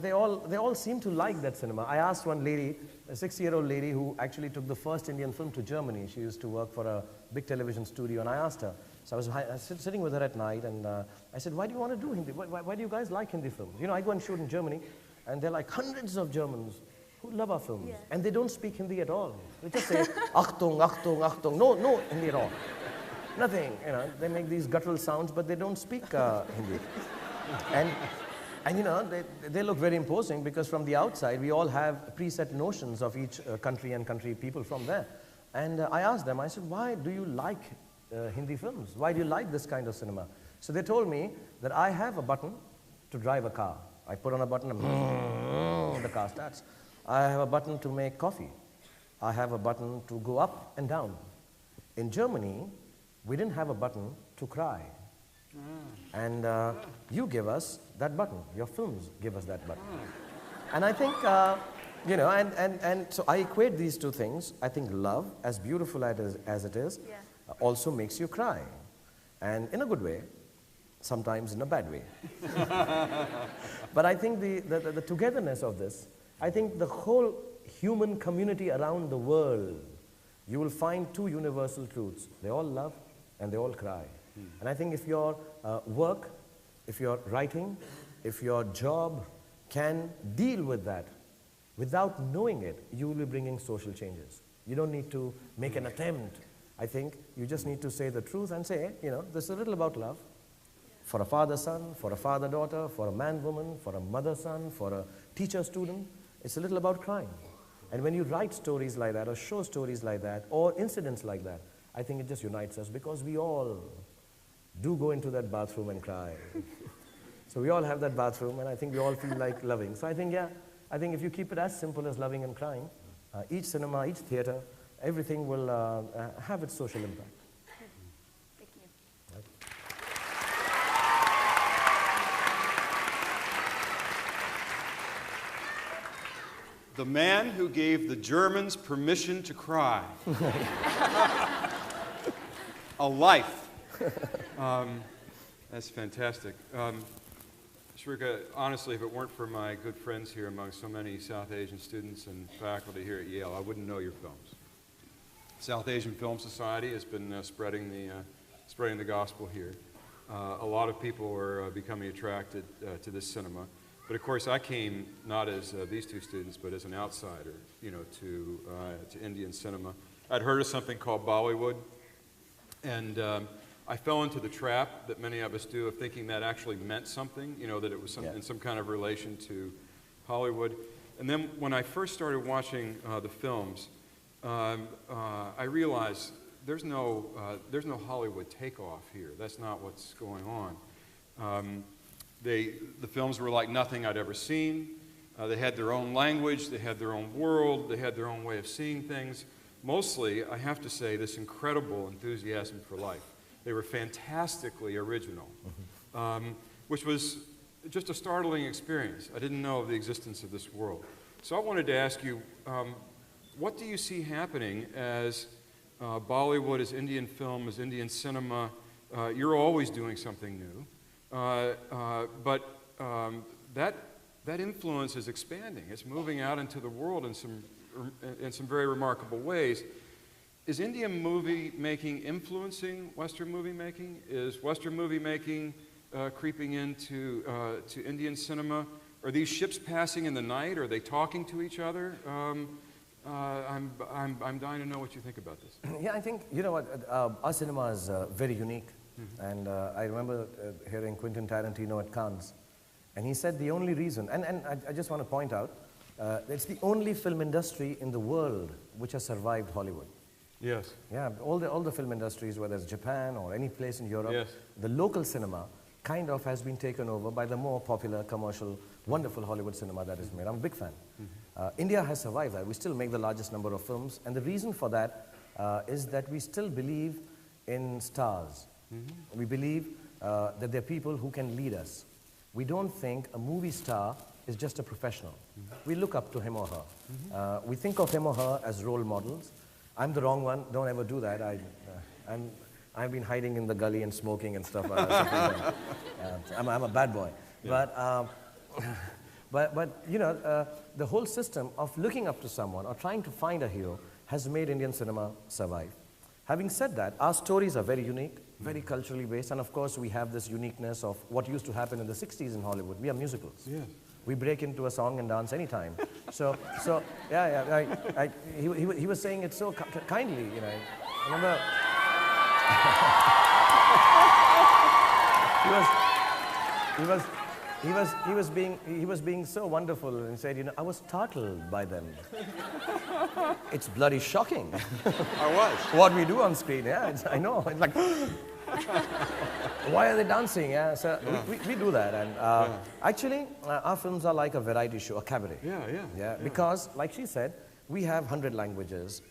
they all seem to like that cinema. I asked one lady, a 60-year-old lady who actually took the first Indian film to Germany. She used to work for a big television studio, and I asked her. So I was sitting with her at night, and I said, why do you want to do Hindi? Why do you guys like Hindi films? I go and shoot in Germany, and there are like hundreds of Germans who love our films, and they don't speak Hindi at all. They just say, Achtung, Achtung, Achtung. No Hindi at all. Nothing, They make these guttural sounds, but they don't speak Hindi. And they look very imposing because from the outside, we all have preset notions of each country and country people from there. And I asked them, I said, why do you like Hindi films? Why do you like this kind of cinema? So they told me that I have a button to drive a car. I put on a button and the car starts. I have a button to make coffee. I have a button to go up and down. In Germany, we didn't have a button to cry. And you give us that button. Your films give us that button. And I think, and so I equate these two things. I think love, as beautiful as it is, also makes you cry. And in a good way, sometimes in a bad way. But I think the togetherness of this, I think the whole human community around the world, you will find two universal truths. They all love and they all cry. And I think if your work, if your writing, if your job can deal with that without knowing it, you will be bringing social changes. You don't need to make an attempt. I think you just need to say the truth and say, this is a little about love. For a father-son, for a father-daughter, for a man-woman, for a mother-son, for a teacher-student, it's a little about crying. And when you write stories like that or show stories like that or incidents like that, I think it just unites us because we all do go into that bathroom and cry. So we all have that bathroom and I think we all feel like loving. So I think, I think if you keep it as simple as loving and crying, each cinema, each theater, everything will have its social impact. Thank you. Right. The man who gave the Germans permission to cry. A life. That's fantastic. Shrika, honestly, if it weren't for my good friends here among so many South Asian students and faculty here at Yale, I wouldn't know your films. South Asian Film Society has been spreading the gospel here. A lot of people are becoming attracted to this cinema. But of course, I came not as these two students, but as an outsider, to Indian cinema. I'd heard of something called Bollywood, and I fell into the trap that many of us do of thinking that actually meant something, that it was in some kind of relation to Hollywood. And then when I first started watching the films, I realized there's no Hollywood takeoff here. That's not what's going on. The films were like nothing I'd ever seen. They had their own language, they had their own world, they had their own way of seeing things. Mostly, I have to say, this incredible enthusiasm for life. They were fantastically original, which was just a startling experience. I didn't know of the existence of this world. So I wanted to ask you, what do you see happening as Bollywood, as Indian film, as Indian cinema? You're always doing something new. But that influence is expanding. It's moving out into the world in some very remarkable ways. Is Indian movie making influencing Western movie making? Is Western movie making creeping into to Indian cinema? Are these ships passing in the night? Are they talking to each other? I'm dying to know what you think about this. Yeah, I think, our cinema is very unique. And I remember hearing Quentin Tarantino at Cannes, and he said the only reason, and I just want to point out, it's the only film industry in the world which has survived Hollywood. Yes. Yeah, all the film industries, whether it's Japan or any place in Europe, yes. The local cinema kind of has been taken over by the more popular, commercial, wonderful Hollywood cinema that is made. I'm a big fan. India has survived that. We still make the largest number of films, and the reason for that is that we still believe in stars. We believe that there are people who can lead us. We don't think a movie star is just a professional. We look up to him or her. We think of him or her as role models. I'm the wrong one. Don't ever do that. I've been hiding in the gully and smoking and stuff. I'm a bad boy. Yeah. But the whole system of looking up to someone or trying to find a hero has made Indian cinema survive. Having said that, our stories are very unique, very culturally based, and of course we have this uniqueness of what used to happen in the 60s in Hollywood. We are musicals. Yes. We break into a song and dance anytime. So yeah, he was saying it so kindly, I remember he was being so wonderful and said, you know, I was startled by them. It's bloody shocking. I was. What we do on screen, yeah, I know. It's like, why are they dancing? Yeah, so we do that. And actually, our films are like a variety show, a cabaret. Yeah, because, like she said, we have 100 languages.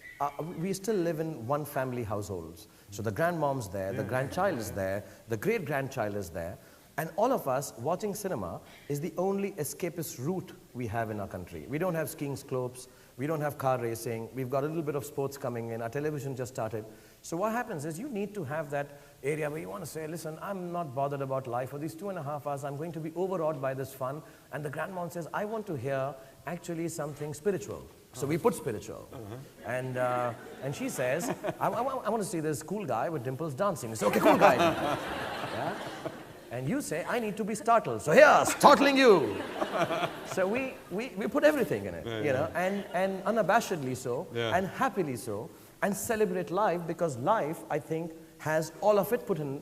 We still live in one family households. So the grandmom's there, the grandchild is there, the great-grandchild is there. And all of us watching cinema is the only escapist route we have in our country. We don't have skiing slopes, we don't have car racing, we've got a little bit of sports coming in, our television just started. So what happens is you need to have that area where you want to say, listen, I'm not bothered about life. For these 2.5 hours, I'm going to be overawed by this fun. And the grandmom says, I want to hear actually something spiritual. So we put spiritual. And she says, I want to see this cool guy with dimples dancing. We say, okay, cool guy. Yeah? And you say, I need to be startled. So here, startling you. So we put everything in it, you know, and unabashedly so, and happily so, and celebrate life, because life, I think, has all of it put in,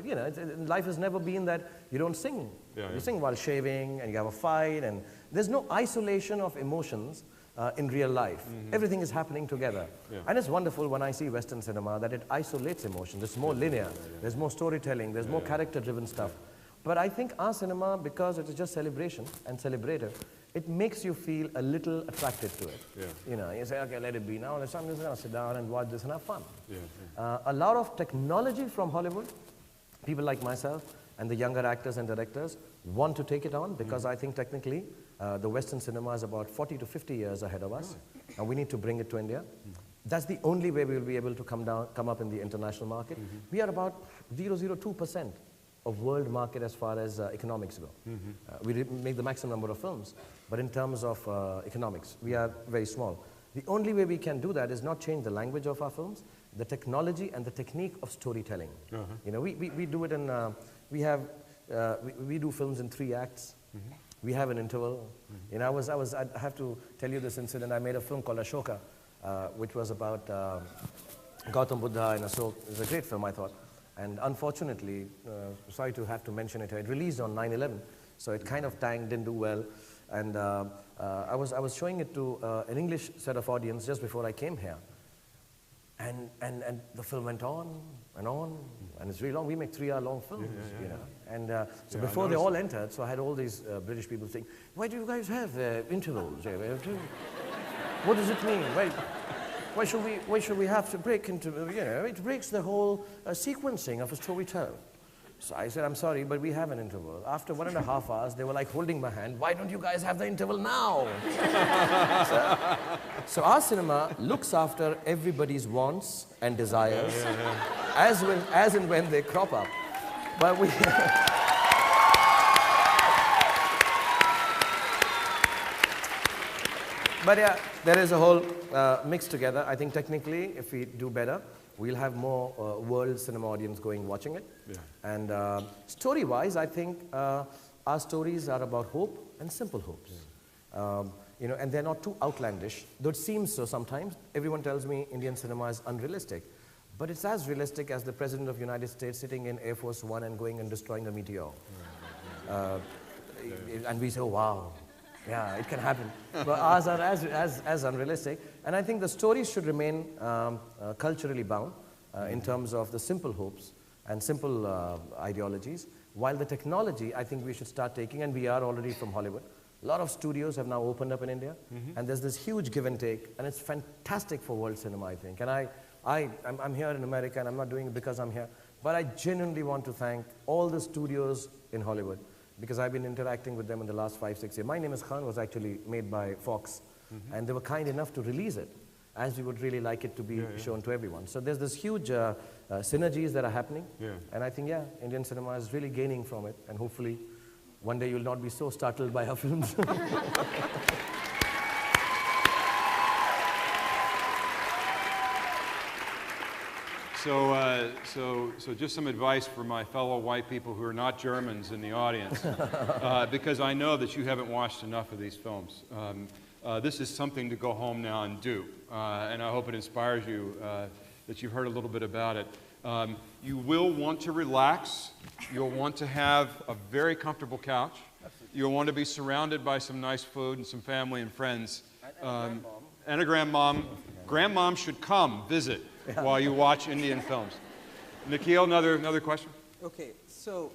you know, life has never been that you don't sing. You sing while shaving, and you have a fight, and there's no isolation of emotions in real life. Everything is happening together. And it's wonderful when I see Western cinema that it isolates emotion. It's more linear, there's more storytelling, there's more character-driven stuff. But I think our cinema, because it is just celebration and celebrative, it makes you feel a little attracted to it. You know, you say, okay, let it be now. I'm just going to sit down and watch this and have fun. A lot of technology from Hollywood, people like myself and the younger actors and directors want to take it on, because I think technically the Western cinema is about 40 to 50 years ahead of us, and we need to bring it to India. That's the only way we will be able to come up in the international market. We are about 0.002% of world market as far as economics go. We make the maximum number of films, but in terms of economics, we are very small. The only way we can do that is not change the language of our films, the technology and the technique of storytelling. You know, we do it in, we do films in 3 acts. We have an interval. You know, I have to tell you this incident. I made a film called Ashoka, which was about Gautam Buddha and Ashoka. It was a great film, I thought. And unfortunately, sorry to have to mention it, it released on 9/11, so it kind of tanked, didn't do well. And I was showing it to an English set of audience just before I came here. And the film went on, and it's really long. We make 3-hour-long films, you know. And so before they all entered, so I had all these British people saying, why do you guys have intervals? What does it mean? Why should we have to break into, you know, it breaks the whole sequencing of a storytelling. So I said, I'm sorry, but we have an interval. After 1.5 hours, they were like holding my hand. Why don't you guys have the interval now? So our cinema looks after everybody's wants and desires, as and when they crop up. But we... But yeah, there is a whole mix together. I think technically, if we do better, we'll have more world cinema audience going watching it. And story-wise, I think our stories are about hope and simple hopes. You know, and they're not too outlandish, though it seems so sometimes. Everyone tells me Indian cinema is unrealistic, but it's as realistic as the President of the United States sitting in Air Force One and going and destroying a meteor. And we say, oh, wow. Yeah, it can happen. But ours are as unrealistic. And I think the stories should remain culturally bound in terms of the simple hopes and simple ideologies, while the technology, I think we should start taking, and we are already from Hollywood. A lot of studios have now opened up in India, and there's this huge give and take, and it's fantastic for world cinema, I think. And I'm here in America, and I'm not doing it because I'm here, but I genuinely want to thank all the studios in Hollywood, because I've been interacting with them in the last 5-6 years. My Name is Khan was actually made by Fox, and they were kind enough to release it, as we would really like it to be shown to everyone. So there's this huge synergies that are happening, and I think, yeah, Indian cinema is really gaining from it, and hopefully one day you'll not be so startled by our films. So just some advice for my fellow white people who are not Germans in the audience, because I know that you haven't watched enough of these films. This is something to go home now and do, and I hope it inspires you that you've heard a little bit about it. You will want to relax. You'll want to have a very comfortable couch. You'll want to be surrounded by some nice food and some family and friends. And a grandmom. Grandmom should come visit while you watch Indian films. Nikhil, another question? Okay, so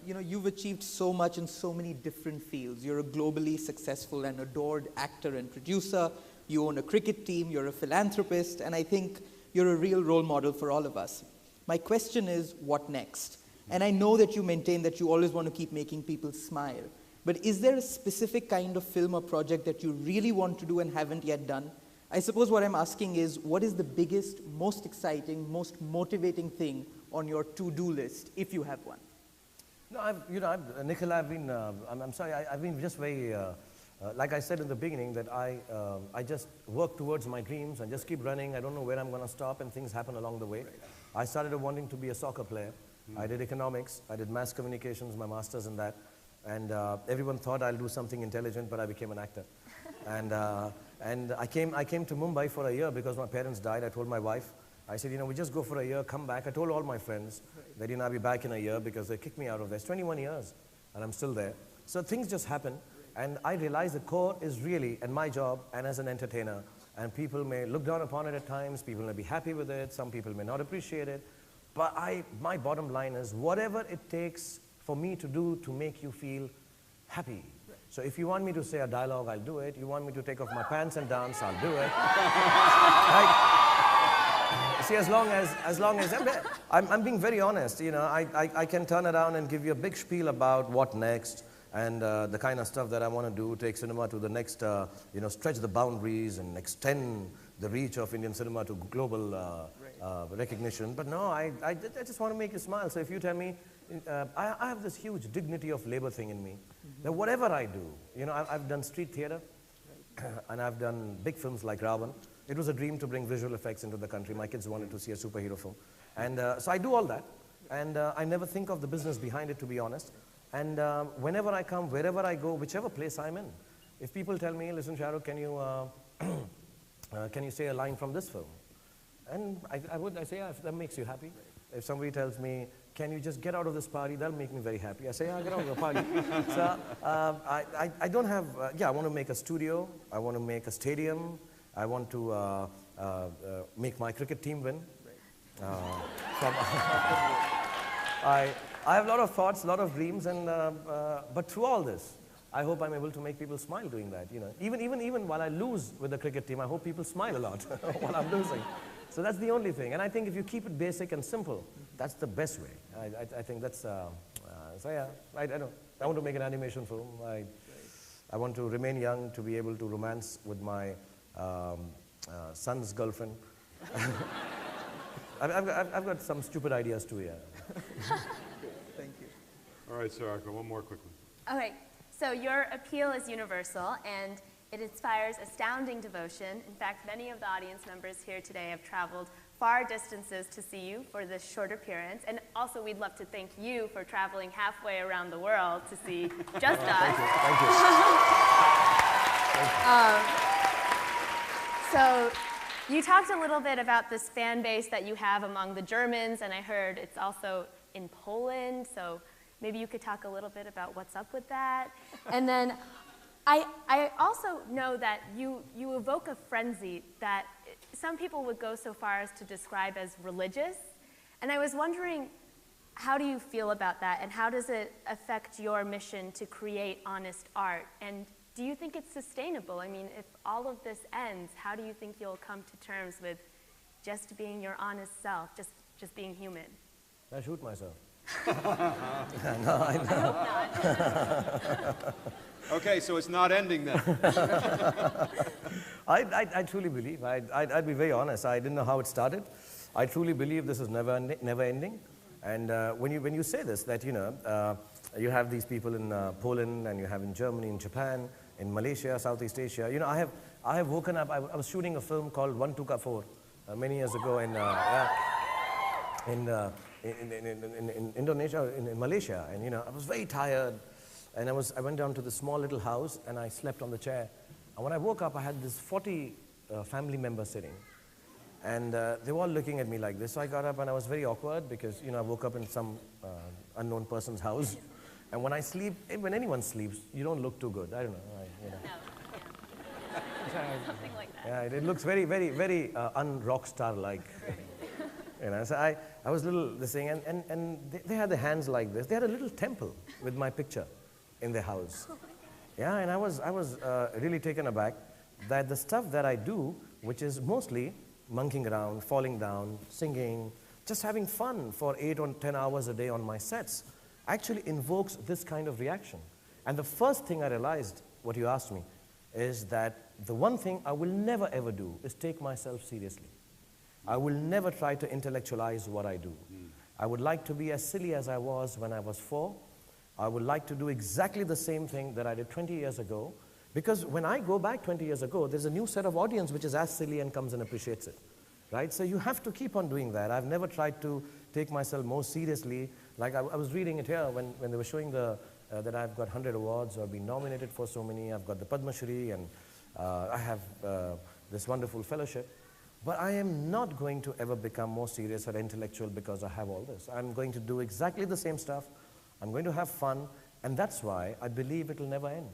you've achieved so much in so many different fields. You're a globally successful and adored actor and producer. You own a cricket team. You're a philanthropist, and I think you're a real role model for all of us. My question is, what next? And I know that you maintain that you always want to keep making people smile. But is there a specific kind of film or project that you really want to do and haven't yet done? I suppose what I'm asking is, what is the biggest, most exciting, most motivating thing on your to-do list, if you have one? No, Nikhil, I'm sorry, I've been just very, like I said in the beginning, that I just work towards my dreams and just keep running. I don't know where I'm going to stop, and things happen along the way. I started wanting to be a soccer player. I did economics, I did mass communications, my master's in that. And everyone thought I'll do something intelligent, but I became an actor. And I came to Mumbai for a year because my parents died. I told my wife, I said, we just go for a year, come back. I told all my friends that, I'll be back in a year because they kicked me out of there. It's 21 years, and I'm still there. So things just happen. And I realized the core is really, and my job, and as an entertainer, and people may look down upon it at times, people may be happy with it, some people may not appreciate it. But my bottom line is, whatever it takes for me to do to make you feel happy. So if you want me to say a dialogue, I'll do it. You want me to take off my pants and dance, I'll do it. See, as long as I'm being very honest, I can turn around and give you a big spiel about what next and the kind of stuff that I want to do, take cinema to the next, stretch the boundaries and extend the reach of Indian cinema to global recognition. But no, I just want to make you smile. So if you tell me, I have this huge dignity of labor thing in me. That whatever I do, I've done street theater, and I've done big films like Ravan. It was a dream to bring visual effects into the country. My kids wanted to see a superhero film. And so I do all that. And I never think of the business behind it, to be honest. And whenever I come, wherever I go, whichever place I'm in, if people tell me, listen, Shah Rukh, can you say a line from this film? And I say, yeah, if that makes you happy. If somebody tells me, can you just get out of this party, that'll make me very happy. I say, yeah, get out of the party. So I don't have, I want to make a studio. I want to make a stadium. I want to make my cricket team win. I have a lot of thoughts, a lot of dreams, and but through all this, I hope I'm able to make people smile doing that. Even while I lose with the cricket team, I hope people smile a lot while I'm losing. So that's the only thing. And I think if you keep it basic and simple, that's the best way. I think that's, so yeah, I know. I want to make an animation film. I want to remain young, to be able to romance with my son's girlfriend. I've got some stupid ideas too, yeah. Thank you. All right, Saraka, one more quickly. Okay, so your appeal is universal, and it inspires astounding devotion. In fact, many of the audience members here today have traveled far distances to see you for this short appearance. And also, we'd love to thank you for traveling halfway around the world to see just us. Thank you. So you talked a little bit about this fan base that you have among the Germans, and I heard it's also in Poland. So maybe you could talk a little bit about what's up with that. And then I also know that you evoke a frenzy that some people would go so far as to describe as religious. And I was wondering, how do you feel about that? And how does it affect your mission to create honest art? And do you think it's sustainable? I mean, if all of this ends, how do you think you'll come to terms with just being your honest self, just being human? I shoot myself. No, I hope not. Okay, so it's not ending then. I truly believe, I'd be very honest, I didn't know how it started. I truly believe this is never ending. And when you say this, that you have these people in Poland, and you have in Germany, in Japan, in Malaysia, Southeast Asia. I have woken up, I was shooting a film called One Tuka Four many years ago in Indonesia, in Malaysia. And I was very tired. And I went down to this small little house, and I slept on the chair. And when I woke up, I had this 40 family members sitting. And they were all looking at me like this. So I got up, and I was very awkward because, I woke up in some unknown person's house. And when I sleep, when anyone sleeps, you don't look too good. I don't know. You know. No, yeah. Something like that. Yeah, it looks very, very, very un-rock star-like. You know, so I was this thing, and they had their hands like this. They had a little temple with my picture in their house. Yeah, and I was really taken aback that the stuff that I do, which is mostly monkeying around, falling down, singing, just having fun for 8 or 10 hours a day on my sets, actually invokes this kind of reaction. And the first thing I realized, what you asked me, is that the one thing I will never ever do is take myself seriously. I will never try to intellectualize what I do. I would like to be as silly as I was when I was 4. I would like to do exactly the same thing that I did 20 years ago, because when I go back 20 years ago, there's a new set of audience which is as silly and comes and appreciates it. Right? So you have to keep on doing that. I've never tried to take myself more seriously. Like I was reading it here when they were showing that I've got 100 awards or been nominated for so many. I've got the Padma Shri and I have this wonderful fellowship. But I am not going to ever become more serious or intellectual because I have all this. I'm going to do exactly the same stuff. I'm going to have fun. And that's why I believe it'll never end.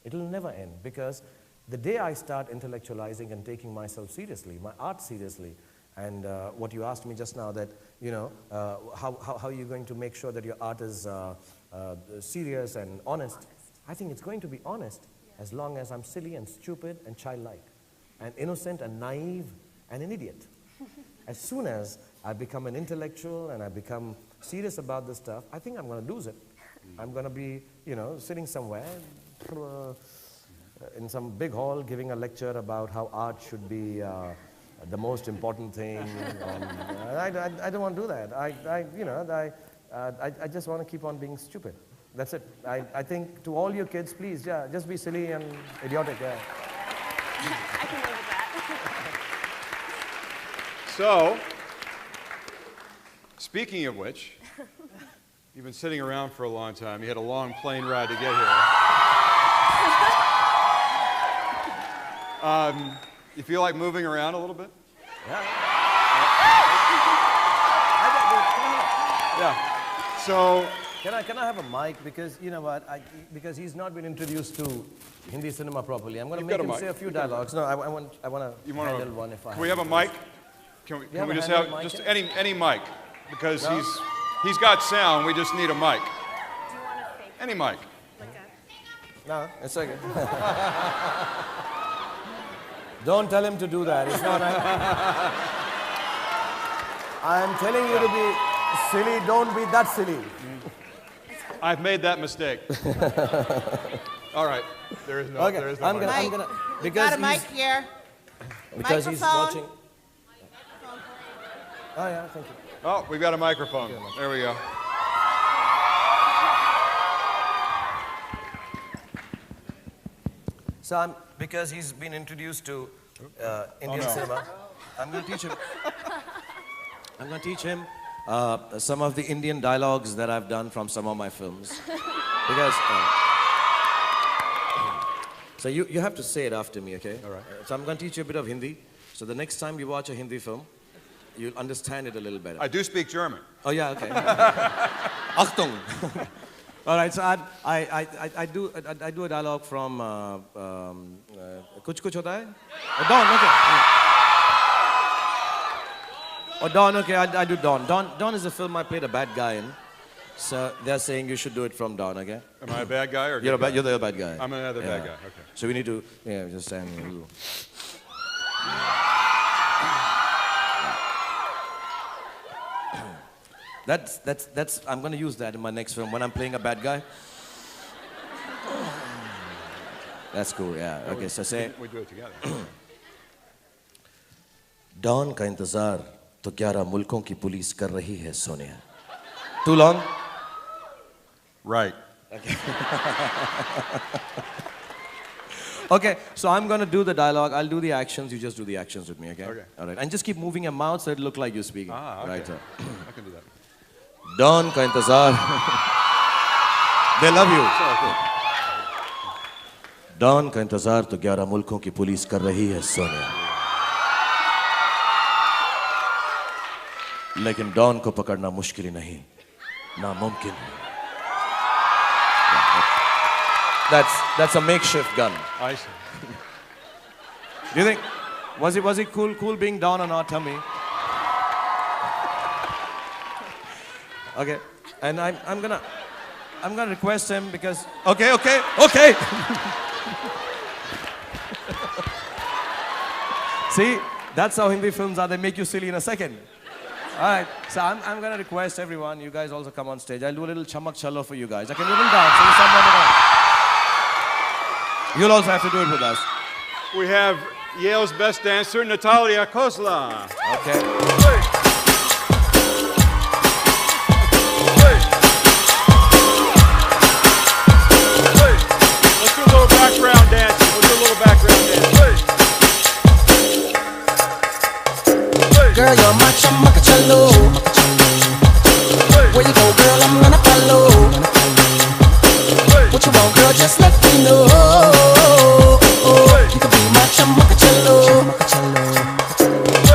It'll never end, because the day I start intellectualizing and taking myself seriously, my art seriously, and what you asked me just now, that, you know, how are you going to make sure that your art is serious and honest? I think it's going to be honest as long as I'm silly and stupid and childlike and innocent and naive and an idiot. As soon as I become an intellectual and I become serious about this stuff, I think I'm going to lose it. I'm going to be, you know, sitting somewhere in some big hall giving a lecture about how art should be the most important thing. I don't want to do that. I just want to keep on being stupid. That's it. I think to all your kids, please, yeah, just be silly and idiotic. Yeah. I can live with that. So, speaking of which, you've been sitting around for a long time. You had a long plane ride to get here. You feel like moving around a little bit? Yeah. Yeah. So, Can I have a mic? Because, you know what, because he's not been introduced to Hindi cinema properly. I'm going to You've make got a him mic. say a few dialogues. No, I want you to want handle one if I can we have a mic? Can we just handheld have mic just here? any mic? Because No? he's got sound. We just need a mic. Do you want to fake Any mic. like a... No, it's okay. Don't tell him to do that. It's not. I'm telling you to be silly. Don't be that silly. I've made that mistake. All right. There is no. Okay, There is no I'm mic. gonna We got a mic he's, here. because he's Microphone. watching. Oh yeah, thank you. Oh, we've got a microphone. There we go. So because he's been introduced to Indian cinema, I'm going to teach him. I'm going to teach him some of the Indian dialogues that I've done from some of my films. Because so you have to say it after me, okay? All right. So I'm going to teach you a bit of Hindi. So the next time you watch a Hindi film, you'll understand it a little better. I do speak German. Oh yeah, okay. Achtung. All right, so I do a dialogue from Kuch Kuch Hota Hai? Oh, Don, okay. Oh, Don, okay, I do Don. Don is a film I played a bad guy in. So they're saying you should do it from Don, okay? Am I a bad guy or You're good guy? the bad guy. I'm another bad Yeah. guy. Okay. So we need to, yeah, just stand here. That's, I'm going to use that in my next film when I'm playing a bad guy. That's cool, yeah. Okay, so say, We do it together. Don का इंतजार तो 11 मुल्कों की police कर रही है Sonia. Too long? Right. Okay, so I'm going to do the dialogue. I'll do the actions. You just do the actions with me, okay? Okay. All right. And just keep moving your mouth so it look like you're speaking. Ah, okay. Right, sir. I can do that. Don का इंतजार. They love you. Don का इंतजार तो 11 मुल्कों की police कर रही है सोनिया. लेकिन डॉन को पकड़ना मुश्किल ही नहीं, नामुमकिन है. that's a makeshift gun. I see. Do you think, was it cool being down on our tummy? Okay, and I'm gonna request him because, okay. See, that's how Hindi films are, they make you silly in a second. All right, so I'm gonna request everyone, you guys also come on stage. I'll do a little chamak chalo for you guys. I can do a little dance. You'll also have to do it with us. We have Yale's best dancer, Natalia Kozla. Okay. Let's do a little background dancing. We'll do a little background dancing. Girl, you're my chamakachalo. Where you go, girl, I'm gonna follow. What you want, girl, just let me know. You can be my chamakachalo.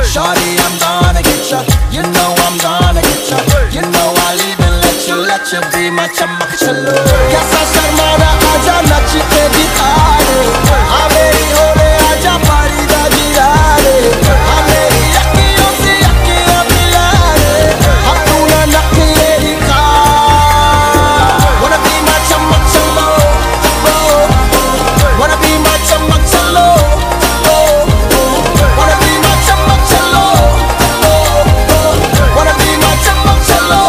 Shawty, I'm gonna get ya. You know I'm gonna get ya. You know I'll even let you be my chamakachalo. Kasa sharmana aja nachi ke dikhare. Ameri hore aja pari da girare. Ameri yakkiyon se yakkiyan milare. Hum tuna nakle dikha. Wanna be my chamakachalo. Wanna be my chamakachalo. Wanna be my chamakachalo. Wanna be my chamakachalo.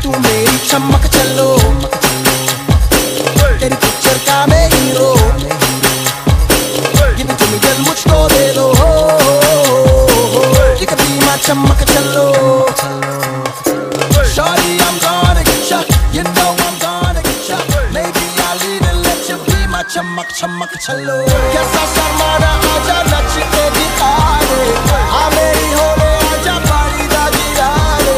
तू मेरी चमक चलो तेरी picture का मैं hero Give it to me दिल मुझको दे दो You can be my चमक चलो Shawty, I'm gonna get ya You know I'm gonna get ya Maybe I'll even let you be my चमक चलो कैसा शर्माना आजा नच के दिखा दे हाँ मेरी हो ले आजा पारी दा गिरा दे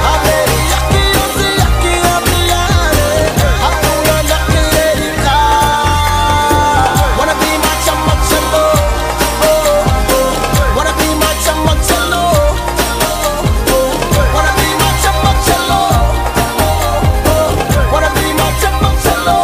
हाँ मेरी यक्कियों से यक्कियां मिला दे हाँ तूने नखरे दिखा Wanna be my चमक चलो Wanna be my चमक चलो Wanna be my चमक चलो Wanna be my चमक चलो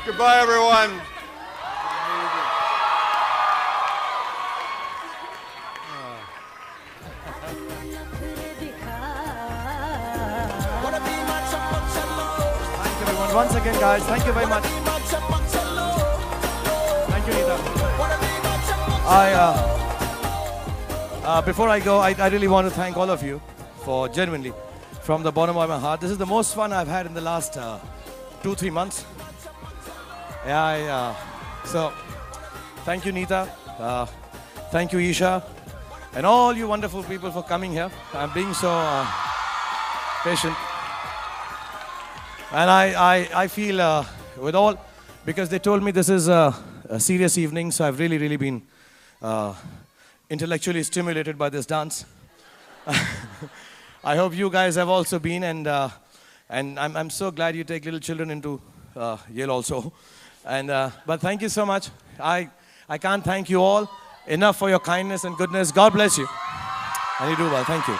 Goodbye, everyone. Wanna be my चमक चलो Thank you everyone. Once again, guys, thank you very much. Thank you, Nita. Before I go, I really want to thank all of you for genuinely, from the bottom of my heart. This is the most fun I've had in the last 2-3 months. So, thank you, Nita. Thank you, Isha. And all you wonderful people for coming here. I'm being so patient. And I feel with all, because they told me this is a serious evening, so I've really been intellectually stimulated by this dance. I hope you guys have also been, and I'm so glad you take little children into Yale also. And but thank you so much. I can't thank you all enough for your kindness and goodness. God bless you. And you do well. Thank you.